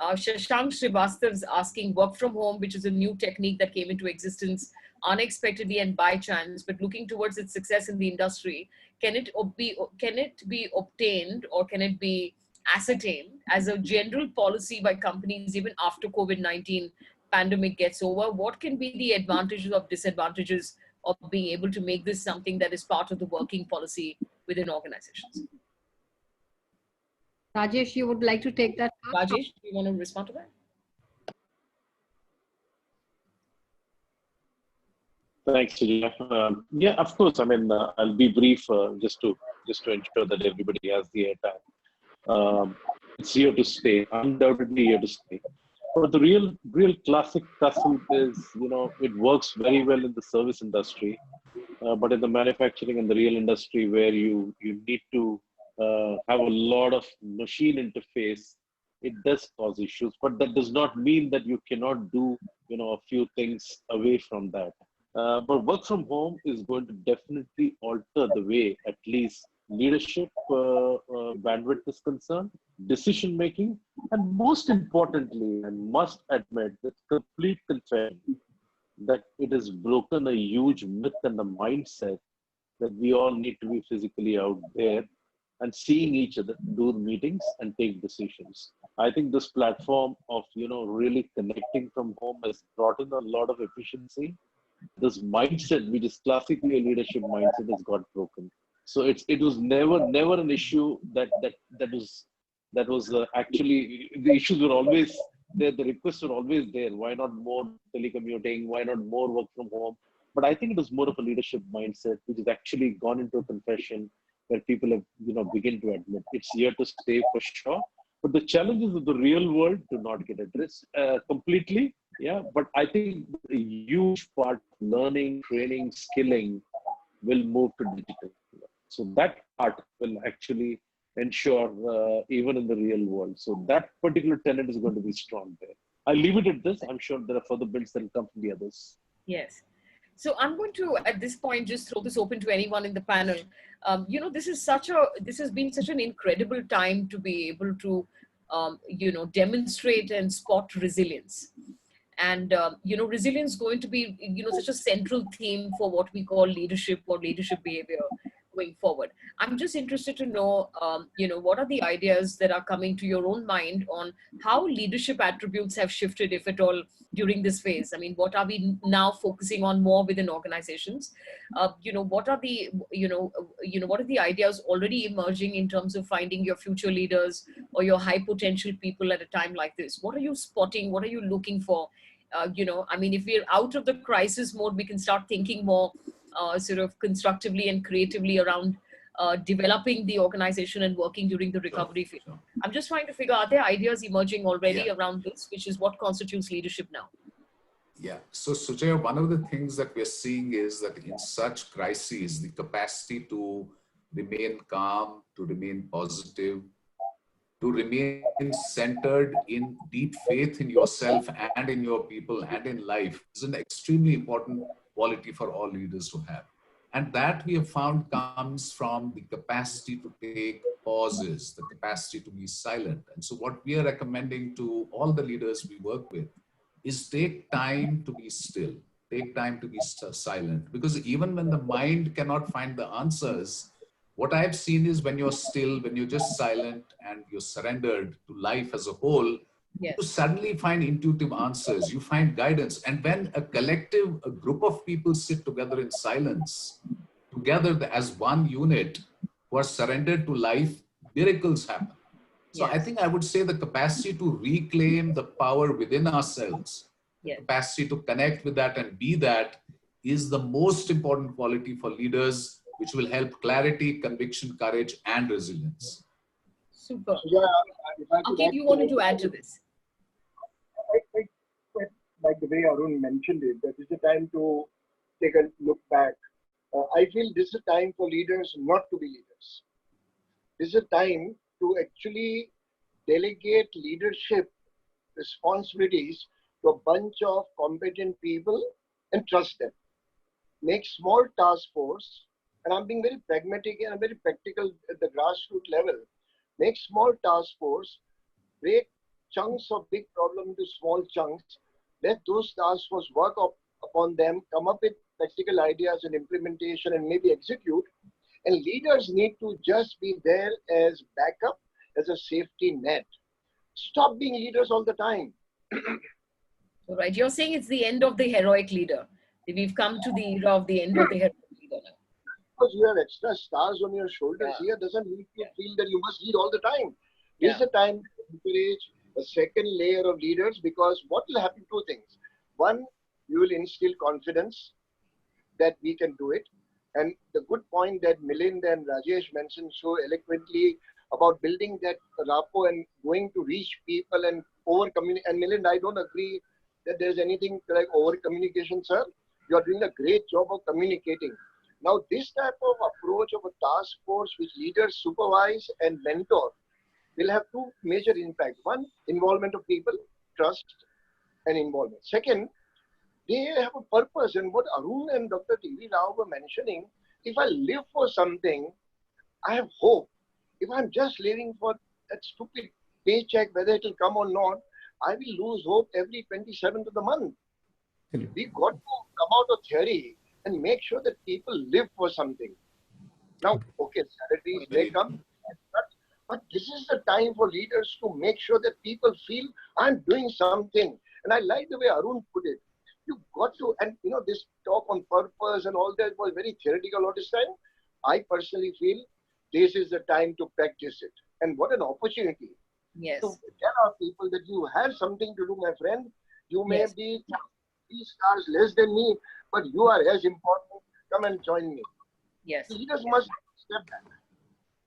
A: Shashank Srivastav's asking, work from home, which is a new technique that came into existence unexpectedly and by chance, but looking towards its success in the industry, can it be obtained or can it be ascertained as a general policy by companies even after COVID-19 pandemic gets over? What can be the advantages or disadvantages of being able to make this something that is part of the working policy within organizations?
B: Rajesh, you would like to take that?
A: Rajesh, do you want to respond to that?
C: Thanks, Sujaya. Yeah, of course. I mean, I'll be brief just to ensure that everybody has the airtime. It's here to stay, undoubtedly here to stay. But the real classic tussle is, it works very well in the service industry, but in the manufacturing and the real industry where you need to have a lot of machine interface, it does cause issues. But that does not mean that you cannot do, a few things away from that. But work from home is going to definitely alter the way at least leadership bandwidth is concerned, decision making, and most importantly, I must admit, the complete confession that it has broken a huge myth and a mindset that we all need to be physically out there and seeing each other, do meetings and take decisions. I think this platform of, really connecting from home has brought in a lot of efficiency. This mindset, which is classically a leadership mindset, has got broken. So it was never an issue that was actually, the issues were always there. The requests were always there. Why not more telecommuting? Why not more work from home? But I think it was more of a leadership mindset, which has actually gone into a confession where people have, begin to admit it's here to stay for sure. But the challenges of the real world do not get addressed completely. Yeah, but I think a huge part of learning, training, skilling will move to digital. So that part will actually ensure even in the real world. So that particular tenet is going to be strong there. I'll leave it at this. I'm sure there are further builds that will come from the others.
A: Yes. So I'm going to, at this point, just throw this open to anyone in the panel. This has been such an incredible time to be able to, demonstrate and spot resilience. And, resilience going to be, such a central theme for what we call leadership or leadership behavior going forward. I'm just interested to know, what are the ideas that are coming to your own mind on how leadership attributes have shifted, if at all, during this phase? I mean, what are we now focusing on more within organizations? What are the, what are the ideas already emerging in terms of finding your future leaders or your high potential people at a time like this? What are you spotting? What are you looking for? If we're out of the crisis mode, we can start thinking more sort of constructively and creatively around developing the organization and working during the recovery phase.
G: Sure.
A: I'm just trying to figure, are there ideas emerging already
G: Yeah.
A: around this, which is what constitutes leadership now?
G: Yeah. So, Sujaya, one of the things that we're seeing is that in such crises, the capacity to remain calm, to remain positive, to remain centered in deep faith in yourself and in your people and in life is an extremely important quality for all leaders to have. And that we have found comes from the capacity to take pauses, the capacity to be silent. And so what we are recommending to all the leaders we work with is take time to be still, take time to be silent. Because even when the mind cannot find the answers, what I've seen is when you're still, when you're just silent and you're surrendered to life as a whole,
A: Yes.
G: you suddenly find intuitive answers, you find guidance. And when a group of people sit together in silence, together as one unit who are surrendered to life, miracles happen. So I think I would say the capacity to reclaim the power within ourselves, the capacity to connect with that and be that is the most important quality for leaders, which will help clarity, conviction, courage, and resilience.
A: Super.
E: Yeah,
A: Ankit, you wanted to add to this?
E: Like the way Arun mentioned it, that is the time to take a look back. I feel this is a time for leaders not to be leaders. This is a time to actually delegate leadership responsibilities to a bunch of competent people and trust them. Make small task force, and I'm being very pragmatic and I'm very practical at the grassroots level. Make small task force, break chunks of big problem into small chunks, let those task force work upon them, come up with practical ideas and implementation and maybe execute. And leaders need to just be there as backup, as a safety net. Stop being leaders all the time.
A: All right. You're saying it's the end of the heroic leader. We've come to the era of the end of the heroic leader now.
E: Because you have extra stars on your shoulders here doesn't mean you feel that you must lead all the time. This is the time to encourage a second layer of leaders, because what will happen? Two things. One, you will instill confidence that we can do it. And the good point that Milind and Rajesh mentioned so eloquently about building that rapport and going to reach people and over-communicate. And Milind, I don't agree that there's anything like over-communication, sir. You are doing a great job of communicating. Now, this type of approach of a task force which leaders supervise and mentor will have two major impacts. One, involvement of people, trust and involvement. Second, they have a purpose. And what Arun and Dr. T.V. Rao were mentioning, if I live for something, I have hope. If I'm just living for that stupid paycheck, whether it will come or not, I will lose hope every 27th of the month. We got to come out of theory and make sure that people live for something. Now, okay, salaries may come, But this is the time for leaders to make sure that people feel I'm doing something. And I like the way Arun put it. You got to, and this talk on purpose and all that was very theoretical all this time. I personally feel this is the time to practice it. And what an opportunity
A: Yes.
E: to tell our people that you have something to do, my friend. You may be 3 stars less than me, but you are as important. Come and join me.
A: Yes.
E: Leaders must step back.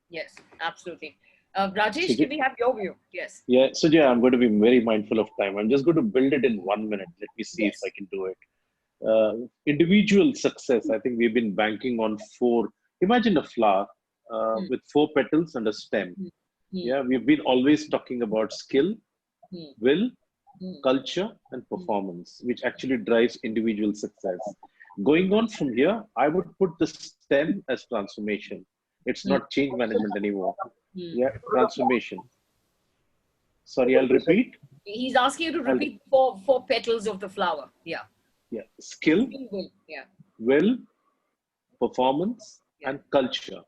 A: Yes, absolutely. Rajesh, can we have your view? Yes.
C: Yeah, so yeah, I'm going to be very mindful of time. I'm just going to build it in 1 minute. Let me see if
A: Yes.
C: I can do it. Individual success, I think we've been banking on 4. Imagine a flower with 4 petals and a stem. Yeah, we've been always talking about skill, will, culture, and performance, which actually drives individual success. Going on from here, I would put the stem as transformation. It's not change management anymore. Yeah, transformation. Sorry, I'll repeat.
A: He's asking you to repeat 4 petals of the flower. Yeah.
C: Yeah, skill,
A: Yeah.
C: will, performance, and culture.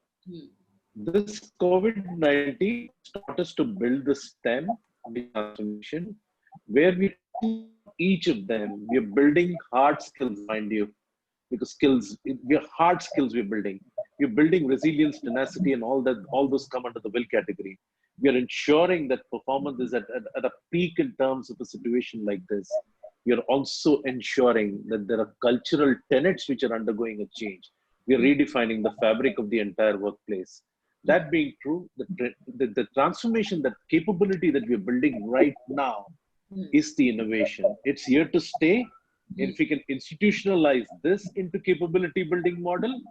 C: This COVID-19 taught us to build the stem of the transformation, where we each of them, we are building hard skills, mind you, because we are hard skills we're building. We're building resilience, tenacity, and all that. All those come under the will category. We are ensuring that performance is at a peak in terms of a situation like this. We are also ensuring that there are cultural tenets which are undergoing a change. We are redefining the fabric of the entire workplace. That being true, the transformation, that capability that we are building right now is the innovation. It's here to stay. If we can institutionalize this into capability building model,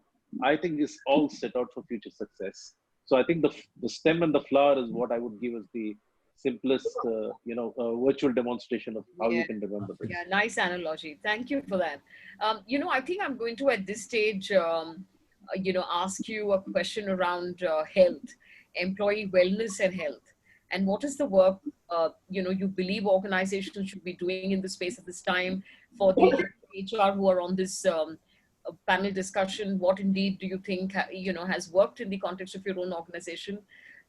C: I think it's all set out for future success. So I think the stem and the flower is what I would give as the simplest, virtual demonstration of how you can remember this.
A: Yeah, nice analogy. Thank you for that. I think I'm going to, at this stage, ask you a question around health, employee wellness and health. And what is the work, you believe organizations should be doing in the space at this time for the HR who are on this panel discussion? What indeed do you think, has worked in the context of your own organization?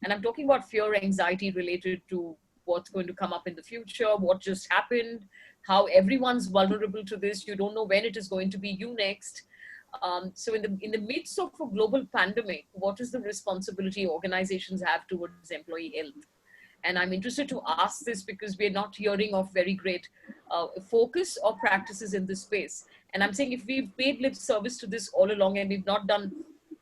A: And I'm talking about fear, anxiety related to what's going to come up in the future, what just happened, how everyone's vulnerable to this. You don't know when it is going to be you next. So in the midst of a global pandemic, what is the responsibility organizations have towards employee health? And I'm interested to ask this because we're not hearing of very great focus or practices in this space. And I'm saying if we've paid lip service to this all along and we've not done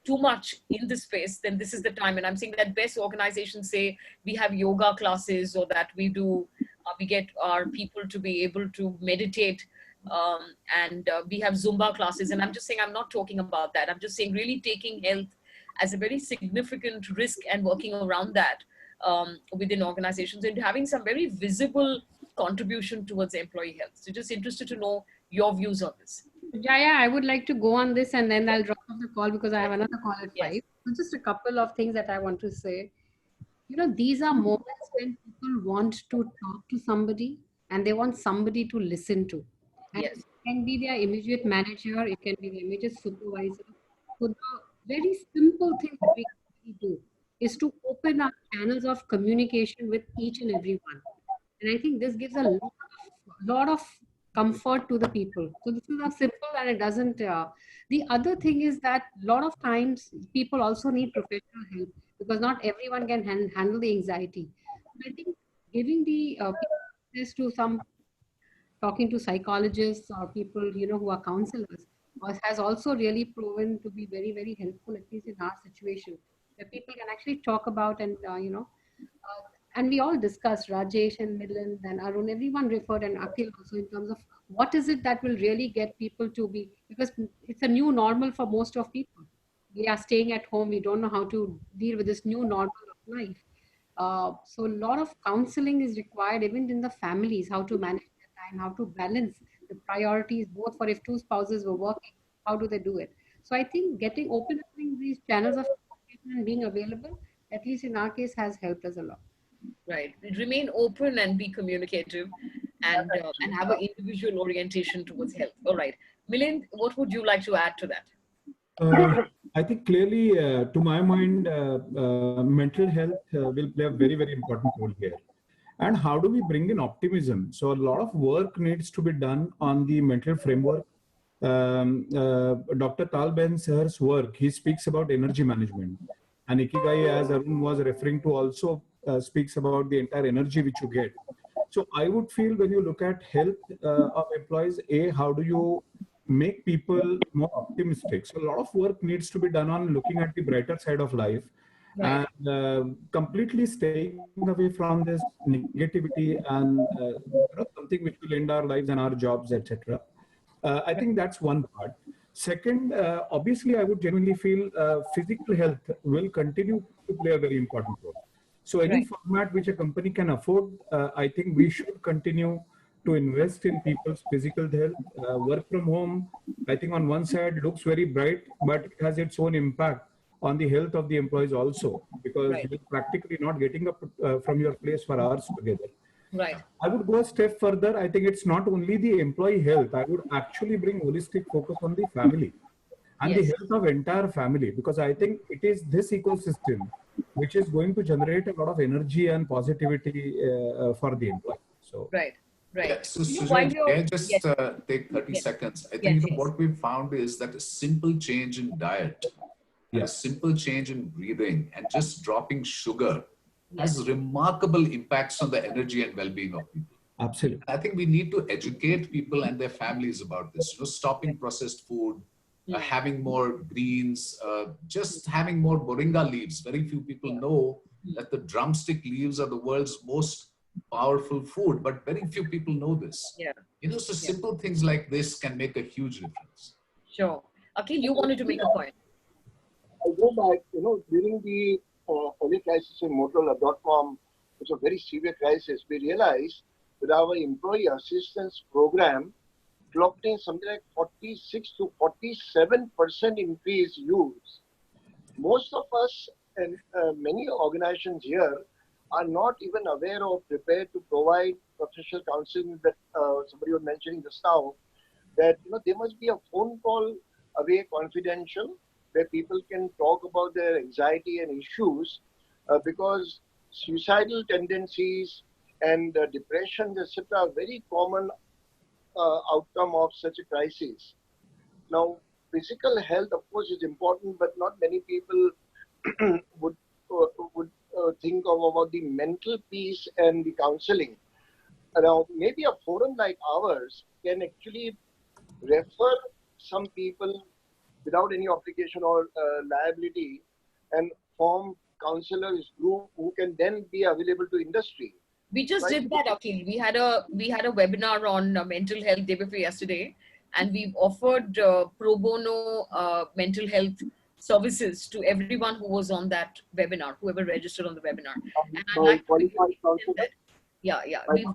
A: too much in this space, then this is the time. And I'm saying that best organizations say we have yoga classes, or that we do, we get our people to be able to meditate, and we have Zumba classes. And I'm just saying, I'm not talking about that. I'm just saying really taking health as a very significant risk and working around that within organizations and having some very visible contribution towards employee health. So just interested to know your views on this.
B: Jaya, I would like to go on this and then I'll drop off the call because I have another call at 5. So just a couple of things that I want to say. These are moments when people want to talk to somebody and they want somebody to listen to. And it can be their immediate manager, it can be their immediate supervisor. So the very simple thing that we can do is to open up channels of communication with each and everyone. And I think this gives a lot of comfort to the people. So this is a simple, and it doesn't. The other thing is that a lot of times people also need professional help because not everyone can handle the anxiety. I think giving the access to some, talking to psychologists or people who are counselors has also really proven to be very, very helpful, at least in our situation, where people can actually talk about and and we all discussed, Rajesh and Milind and Arun, everyone referred, and Akhil also, in terms of what is it that will really get people to be, because it's a new normal for most of people. We are staying at home. We don't know how to deal with this new normal of life. So a lot of counseling is required, even in the families, how to manage their time, how to balance the priorities, both for if 2 spouses were working, how do they do it? So I think opening these channels of communication and being available, at least in our case, has helped us a lot.
A: Right. Remain open and be communicative and have an individual orientation towards health. All right. Milind, what would you like to add to that?
D: I think clearly, to my mind, mental health will play a very, very important role here. And how do we bring in optimism? So a lot of work needs to be done on the mental framework. Dr. Tal Ben Sahar's work, he speaks about energy management. And Ikigai, as Arun was referring to, also speaks about the entire energy which you get. So I would feel when you look at health of employees, how do you make people more optimistic? So a lot of work needs to be done on looking at the brighter side of life,
A: Right.
D: and completely staying away from this negativity and something which will end our lives and our jobs, etc. I think that's one part. Second, obviously, I would genuinely feel physical health will continue to play a very important role. So any
A: Right.
D: format which a company can afford, I think we should continue to invest in people's physical health. Work from home, I think on one side looks very bright, but it has its own impact on the health of the employees also, because
A: Right.
D: you're practically not getting up from your place for hours together.
A: Right.
D: I would go a step further. I think it's not only the employee health. I would actually bring holistic focus on the family and the
A: Yes.
D: health of entire family, because I think it is this ecosystem which is going to generate a lot of energy and positivity for the employee. So
A: Right.
G: Yeah,
A: Right.
G: so
A: While
G: Sujay,
A: you're,
G: may I
A: yes,
G: just take 30
A: yes,
G: seconds? I think
A: yes, yes.
G: what we've found is that a simple change in diet and a
D: yeah,
G: simple change in breathing and just dropping sugar
A: Yes.
G: has remarkable impacts on the energy and well-being of people.
D: absolutely.
G: I think we need to educate people and their families about this. Stopping processed food, having more greens, just having more moringa leaves. Very few people know that the drumstick leaves are the world's most powerful food, but very few people know this.
A: Yeah.
G: So
A: Yeah.
G: simple things like this can make a huge difference.
A: Sure. Akhil, you wanted to make a point.
E: I go back, during the early crisis in Motorola.com, which was a very severe crisis, we realized that our employee assistance program clocked in something like 46 to 47% increased use. Most of us and many organizations here are not even aware or prepared to provide professional counseling that somebody was mentioning just now, that there must be a phone call away, confidential, where people can talk about their anxiety and issues, because suicidal tendencies and depression, etc., are very common outcome of such a crisis. Now, physical health, of course, is important, but not many people would think of about the mental peace and the counseling. Now, maybe a forum like ours can actually refer some people without any obligation or liability and form counselors group who can then be available to industry.
A: We just
E: Right.
A: did that, Akhil. We had a webinar on mental health day before yesterday, and we've offered pro bono mental health services to everyone who was on that webinar, whoever registered on the webinar. And I'd like to
E: Qualified
A: mention
E: counselor.
A: that, yeah.
E: Right.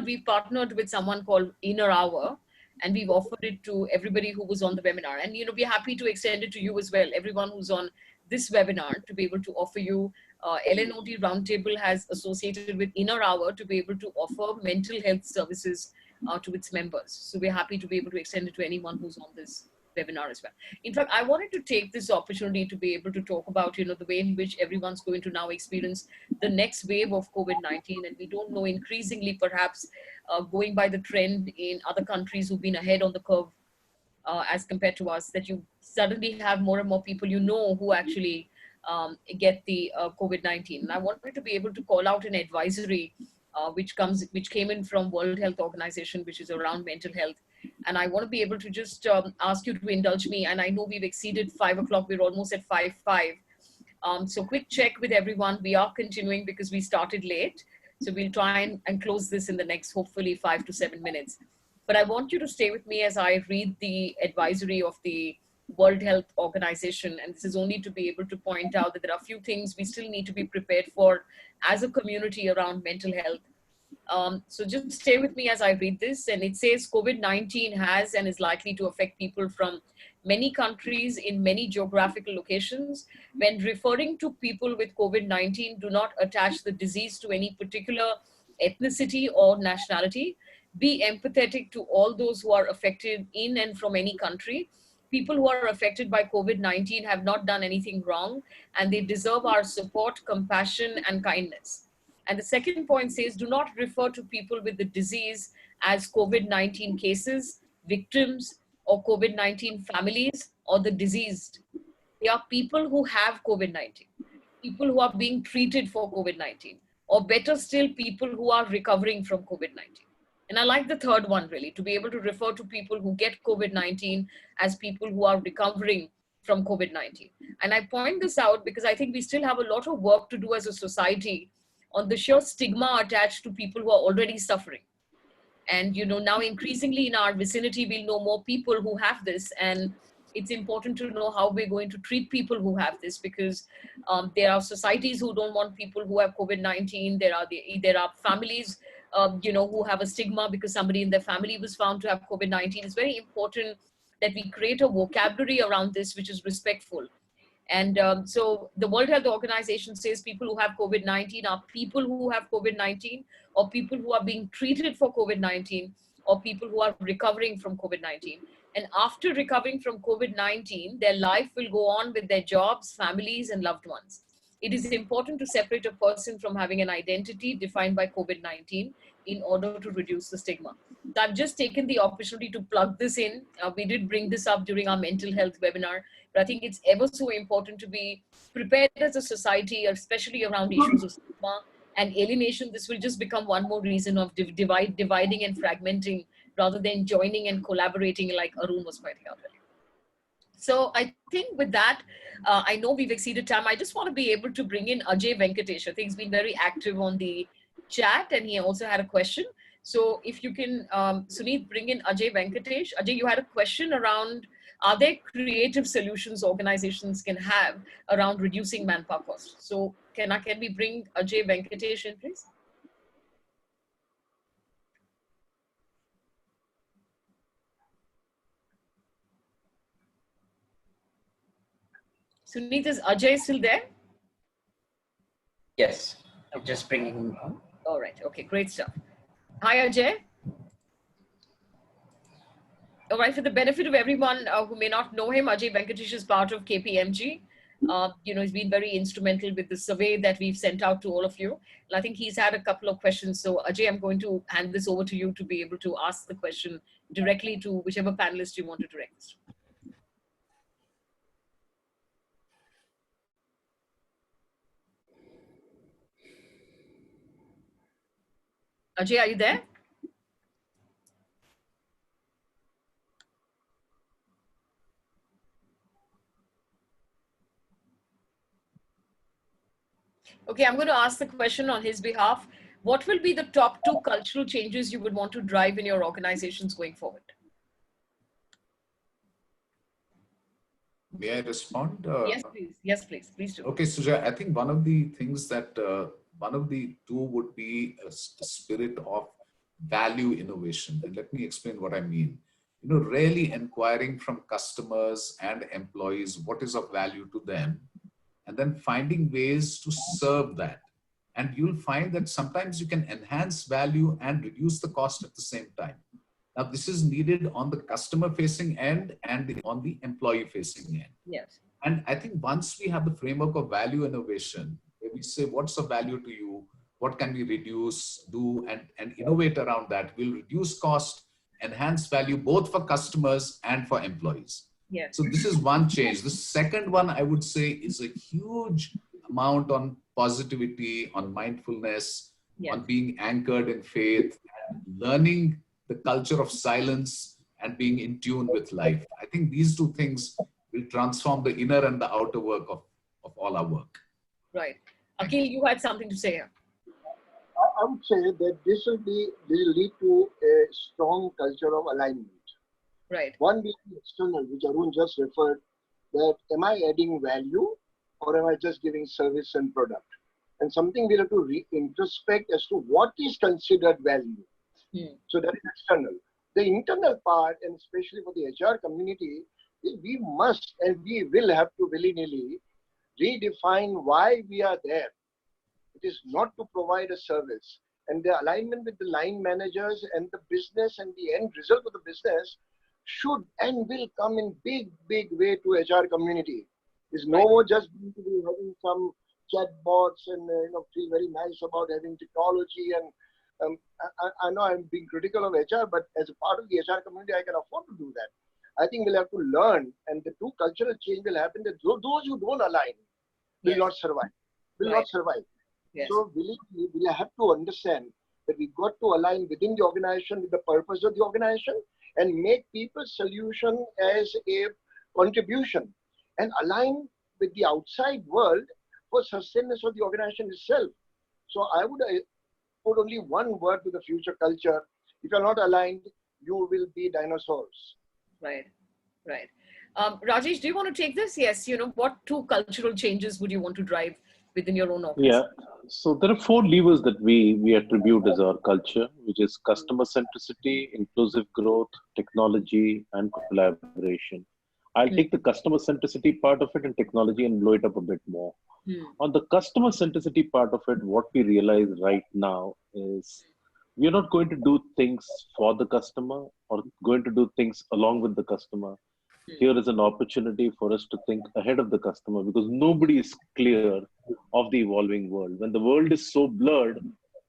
A: We've partnered with someone called Inner Hour, and we've offered it to everybody who was on the webinar. And we're happy to extend it to you as well, everyone who's on this webinar, to be able to offer you. LNOT Roundtable has associated with Inner Hour to be able to offer mental health services to its members. So we're happy to be able to extend it to anyone who's on this webinar as well. In fact, I wanted to take this opportunity to be able to talk about, the way in which everyone's going to now experience the next wave of COVID-19. And we don't know, increasingly, perhaps going by the trend in other countries who've been ahead on the curve as compared to us, that you suddenly have more and more people who actually get the COVID-19. And I wanted to be able to call out an advisory which came in from World Health Organization, which is around mental health. And I want to be able to just ask you to indulge me. And I know we've exceeded 5 o'clock. We're almost at 5:05. So quick check with everyone. We are continuing because we started late. So we'll try and close this in the next, hopefully, 5 to 7 minutes. But I want you to stay with me as I read the advisory of the World Health Organization. And this is only to be able to point out that there are a few things we still need to be prepared for as a community around mental health. So just stay with me as I read this. And it says COVID-19 has and is likely to affect people from many countries in many geographical locations. When referring to people with COVID-19, do not attach the disease to any particular ethnicity or nationality. Be empathetic to all those who are affected in and from any country. people who are affected by COVID-19 have not done anything wrong, and they deserve our support, compassion, and kindness. And the second point says, do not refer to people with the disease as COVID-19 cases, victims, or COVID-19 families, or the diseased. They are people who have COVID-19, people who are being treated for COVID-19, or better still, people who are recovering from COVID-19. And I like the third one, really, to be able to refer to people who get COVID-19 as people who are recovering from COVID-19. And I point this out because I think we still have a lot of work to do as a society on the sheer stigma attached to people who are already suffering. And, you know, now increasingly in our vicinity, we'll know more people who have this. And it's important to know how we're going to treat people who have this, because there are societies who don't want people who have COVID-19. There are families you know, who have a stigma because somebody in their family was found to have COVID-19. It's very important that we create a vocabulary around this, which is respectful. And so the World Health Organization says people who have COVID-19 are people who have COVID-19, or people who are being treated for COVID-19, or people who are recovering from COVID-19. And after recovering from COVID-19, their life will go on with their jobs, families, and loved ones. It is important to separate a person from having an identity defined by COVID-19 in order to reduce the stigma. So I've just taken the opportunity to plug this in. We did bring this up during our mental health webinar, but I think it's ever so important to be prepared as a society, especially around issues of stigma and alienation. This will just become one more reason of dividing and fragmenting rather than joining and collaborating like Arun was pointing out earlier. So I think with that, I know we've exceeded time. I just want to be able to bring in Ajay Venkatesh. I think he's been very active on the chat, and he also had a question. So if you can, Suneet, bring in Ajay Venkatesh. Ajay, you had a question around, are there creative solutions organizations can have around reducing manpower costs? So can we bring Ajay Venkatesh in, please? Suneet, is Ajay still there?
H: Yes, I'm just bringing him on.
A: All right. Okay, great stuff. Hi, Ajay. All right, for the benefit of everyone who may not know him, Ajay Venkatesh is part of KPMG. You know, he's been very instrumental with the survey that we've sent out to all of you. And I think he's had a couple of questions. So Ajay, I'm going to hand this over to you to be able to ask the question directly to whichever panelist you want to direct this to. Ajay, are you there? Okay, I'm going to ask the question on his behalf. What will be the top 2 cultural changes you would want to drive in your organizations going forward?
G: May I respond?
A: Yes, please. Yes, please. Please do.
G: Okay, Sujay, I think one of the things that, one of the 2 would be a spirit of value innovation. And let me explain what I mean. You know, really inquiring from customers and employees what is of value to them, and then finding ways to serve that. And you'll find that sometimes you can enhance value and reduce the cost at the same time. Now, this is needed on the customer facing end and on the employee facing end.
A: Yes.
G: And I think once we have the framework of value innovation, where we say, what's of value to you? What can we reduce, do, and innovate around that? We'll reduce cost, enhance value, both for customers and for employees.
A: Yes.
G: So this is one change. The second one, I would say, is a huge amount on positivity, on mindfulness,
A: Yes.
G: on being anchored in faith, and learning the culture of silence and being in tune with life. I think these 2 things will transform the inner and the outer work of all our work.
A: Right. Akhil, you had something to say here.
E: I would say that this will lead to a strong culture of alignment.
A: Right.
E: One being external, which Arun just referred, that am I adding value or am I just giving service and product? And something we have to introspect as to what is considered value. So that is external. The internal part, and especially for the HR community, is we must and we will have to willy-nilly redefine why we are there. It is not to provide a service. And the alignment with the line managers and the business and the end result of the business should and will come in big way to HR community. It's no more just going to be having some chatbots and feel very nice about having technology. And I know I'm being critical of HR, but as a part of the HR community, I can afford to do that. I think we'll have to learn, and the two cultural change will happen that those who don't align will not survive. Will not survive.
A: Yes.
E: So we'll have to understand that we've got to align within the organization with the purpose of the organization and make people's solution as a contribution and align with the outside world for sustenance of the organization itself. So I would put only one word to the future culture. If you're not aligned, you will be dinosaurs.
A: Right. Rajesh, do you want to take this? Yes. What two cultural changes would you want to drive within your own office?
C: Yeah. So there are 4 levers that we attribute as our culture, which is customer centricity, inclusive growth, technology, and collaboration. I'll take the customer centricity part of it and technology and blow it up a bit more. On the customer centricity part of it, what we realize right now is we are not going to do things for the customer or going to do things along with the customer. Here is an opportunity for us to think ahead of the customer because nobody is clear of the evolving world. When the world is so blurred,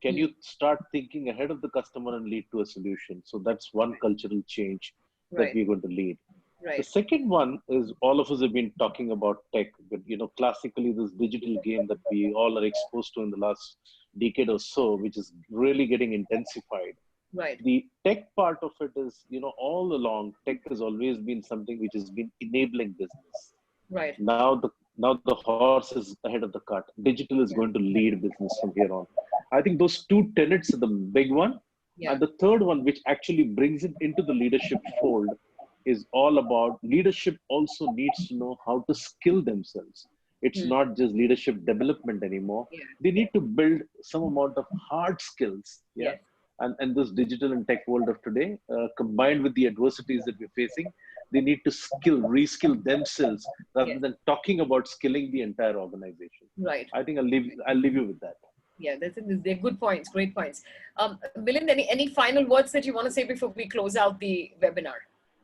C: can you start thinking ahead of the customer and lead to a solution? So that's one cultural change that we're going to lead.
A: Right.
C: The second one is all of us have been talking about tech, but classically this digital game that we all are exposed to in the last decade or so, which is really getting intensified.
A: Right.
C: The tech part of it is, all along, tech has always been something which has been enabling business.
A: Right.
C: Now the horse is ahead of the cart. Digital is going to lead business from here on. I think those 2 tenets are the big one.
A: Yeah.
C: And the third one, which actually brings it into the leadership fold, is all about leadership also needs to know how to skill themselves. It's not just leadership development anymore.
A: Yeah.
C: They need to build some amount of hard skills. Yeah.
A: Yes.
C: And this digital and tech world of today, combined with the adversities that we're facing, they need to reskill themselves rather than talking about skilling the entire organization.
A: Right.
C: I think I'll leave you with that.
A: Yeah, they're good points, great points. Milind, any final words that you want to say before we close out the webinar?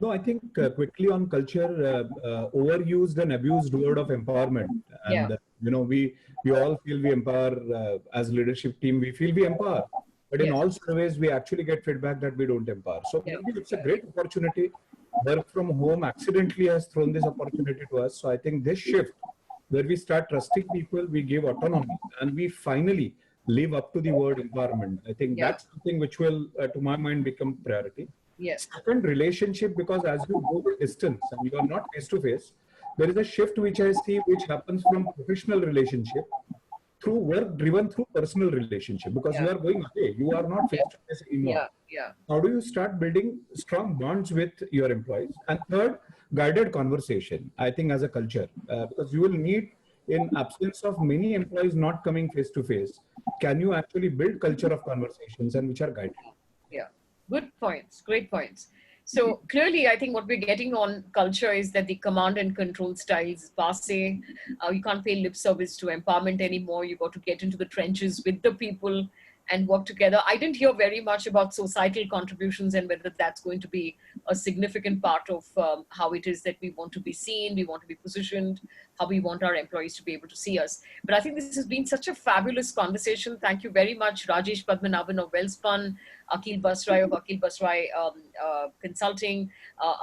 D: No, I think quickly on culture, overused and abused word of empowerment. And, we all feel we empower as leadership team, we feel we empower. But in all surveys, we actually get feedback that we don't empower. So maybe it's a great opportunity. Work from home accidentally has thrown this opportunity to us. So I think this shift, where we start trusting people, we give autonomy, and we finally live up to the word empowerment. I think that's something which will, to my mind, become priority.
A: Yes.
D: Second, relationship, because as you go distance and you are not face to face, there is a shift which I see which happens from professional relationship through work driven through personal relationship, because you are going away, you are not face to face anymore. How do you start building strong bonds with your employees? And third, guided conversation, I think, as a culture, because you will need, in absence of many employees not coming face to face, can you actually build culture of conversations and which are guided?
A: Yeah, good points, great points. So clearly, I think what we're getting on culture is that the command and control styles is passé. You can't pay lip service to empowerment anymore. You got to get into the trenches with the people and work together. I didn't hear very much about societal contributions and whether that's going to be a significant part of how it is that we want to be seen, we want to be positioned, how we want our employees to be able to see us. But I think this has been such a fabulous conversation. Thank you very much, Rajesh Padmanabhan of Wellspun, Akhil Basrai of Akhil Basrai Consulting,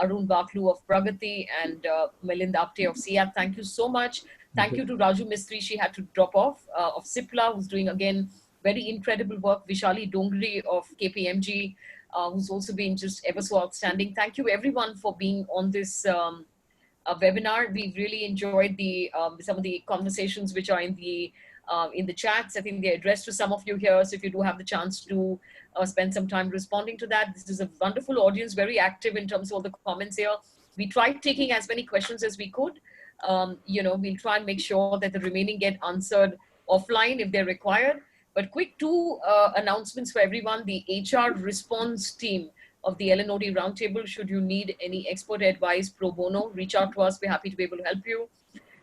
A: Arun Baklu of Pragati, and Milind Apte of SIAT. Thank you so much. Thank you to Raju Mistry. She had to drop off, of Cipla, who's doing, again, very incredible work. Vishali Dongri of KPMG, who's also been just ever so outstanding. Thank you everyone for being on this webinar. We really enjoyed the some of the conversations which are in the chats. I think they're addressed to some of you here. So if you do have the chance to spend some time responding to that, this is a wonderful audience, very active in terms of all the comments here. We tried taking as many questions as we could. We'll try and make sure that the remaining get answered offline if they're required. But quick 2 announcements for everyone. The HR response team of the LNOD Roundtable, should you need any expert advice pro bono, reach out to us. We're happy to be able to help you.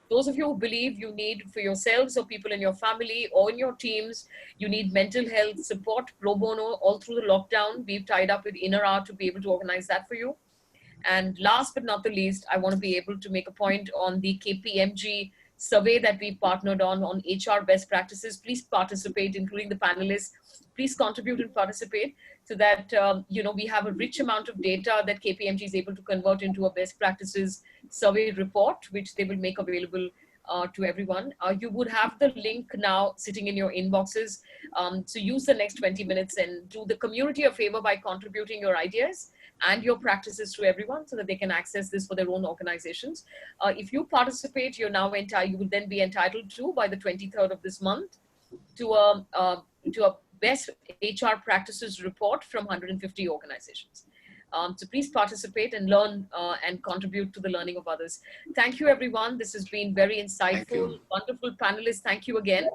A: Those of you who believe you need for yourselves or people in your family or in your teams, you need mental health support pro bono all through the lockdown. We've tied up with Inner Art to be able to organize that for you. And last but not the least, I want to be able to make a point on the KPMG survey that we partnered on HR best practices. Please participate, including the panelists. Please contribute and participate so that we have a rich amount of data that KPMG is able to convert into a best practices survey report, which they will make available to everyone. You would have the link now sitting in your inboxes. So use the next 20 minutes and do the community a favor by contributing your ideas and your practices to everyone so that they can access this for their own organizations. If you participate, you will then be entitled to, by the 23rd of this month, to a best HR practices report from 150 organizations. So please participate and learn and contribute to the learning of others. Thank you, everyone. This has been very insightful, wonderful panelists. Thank you again.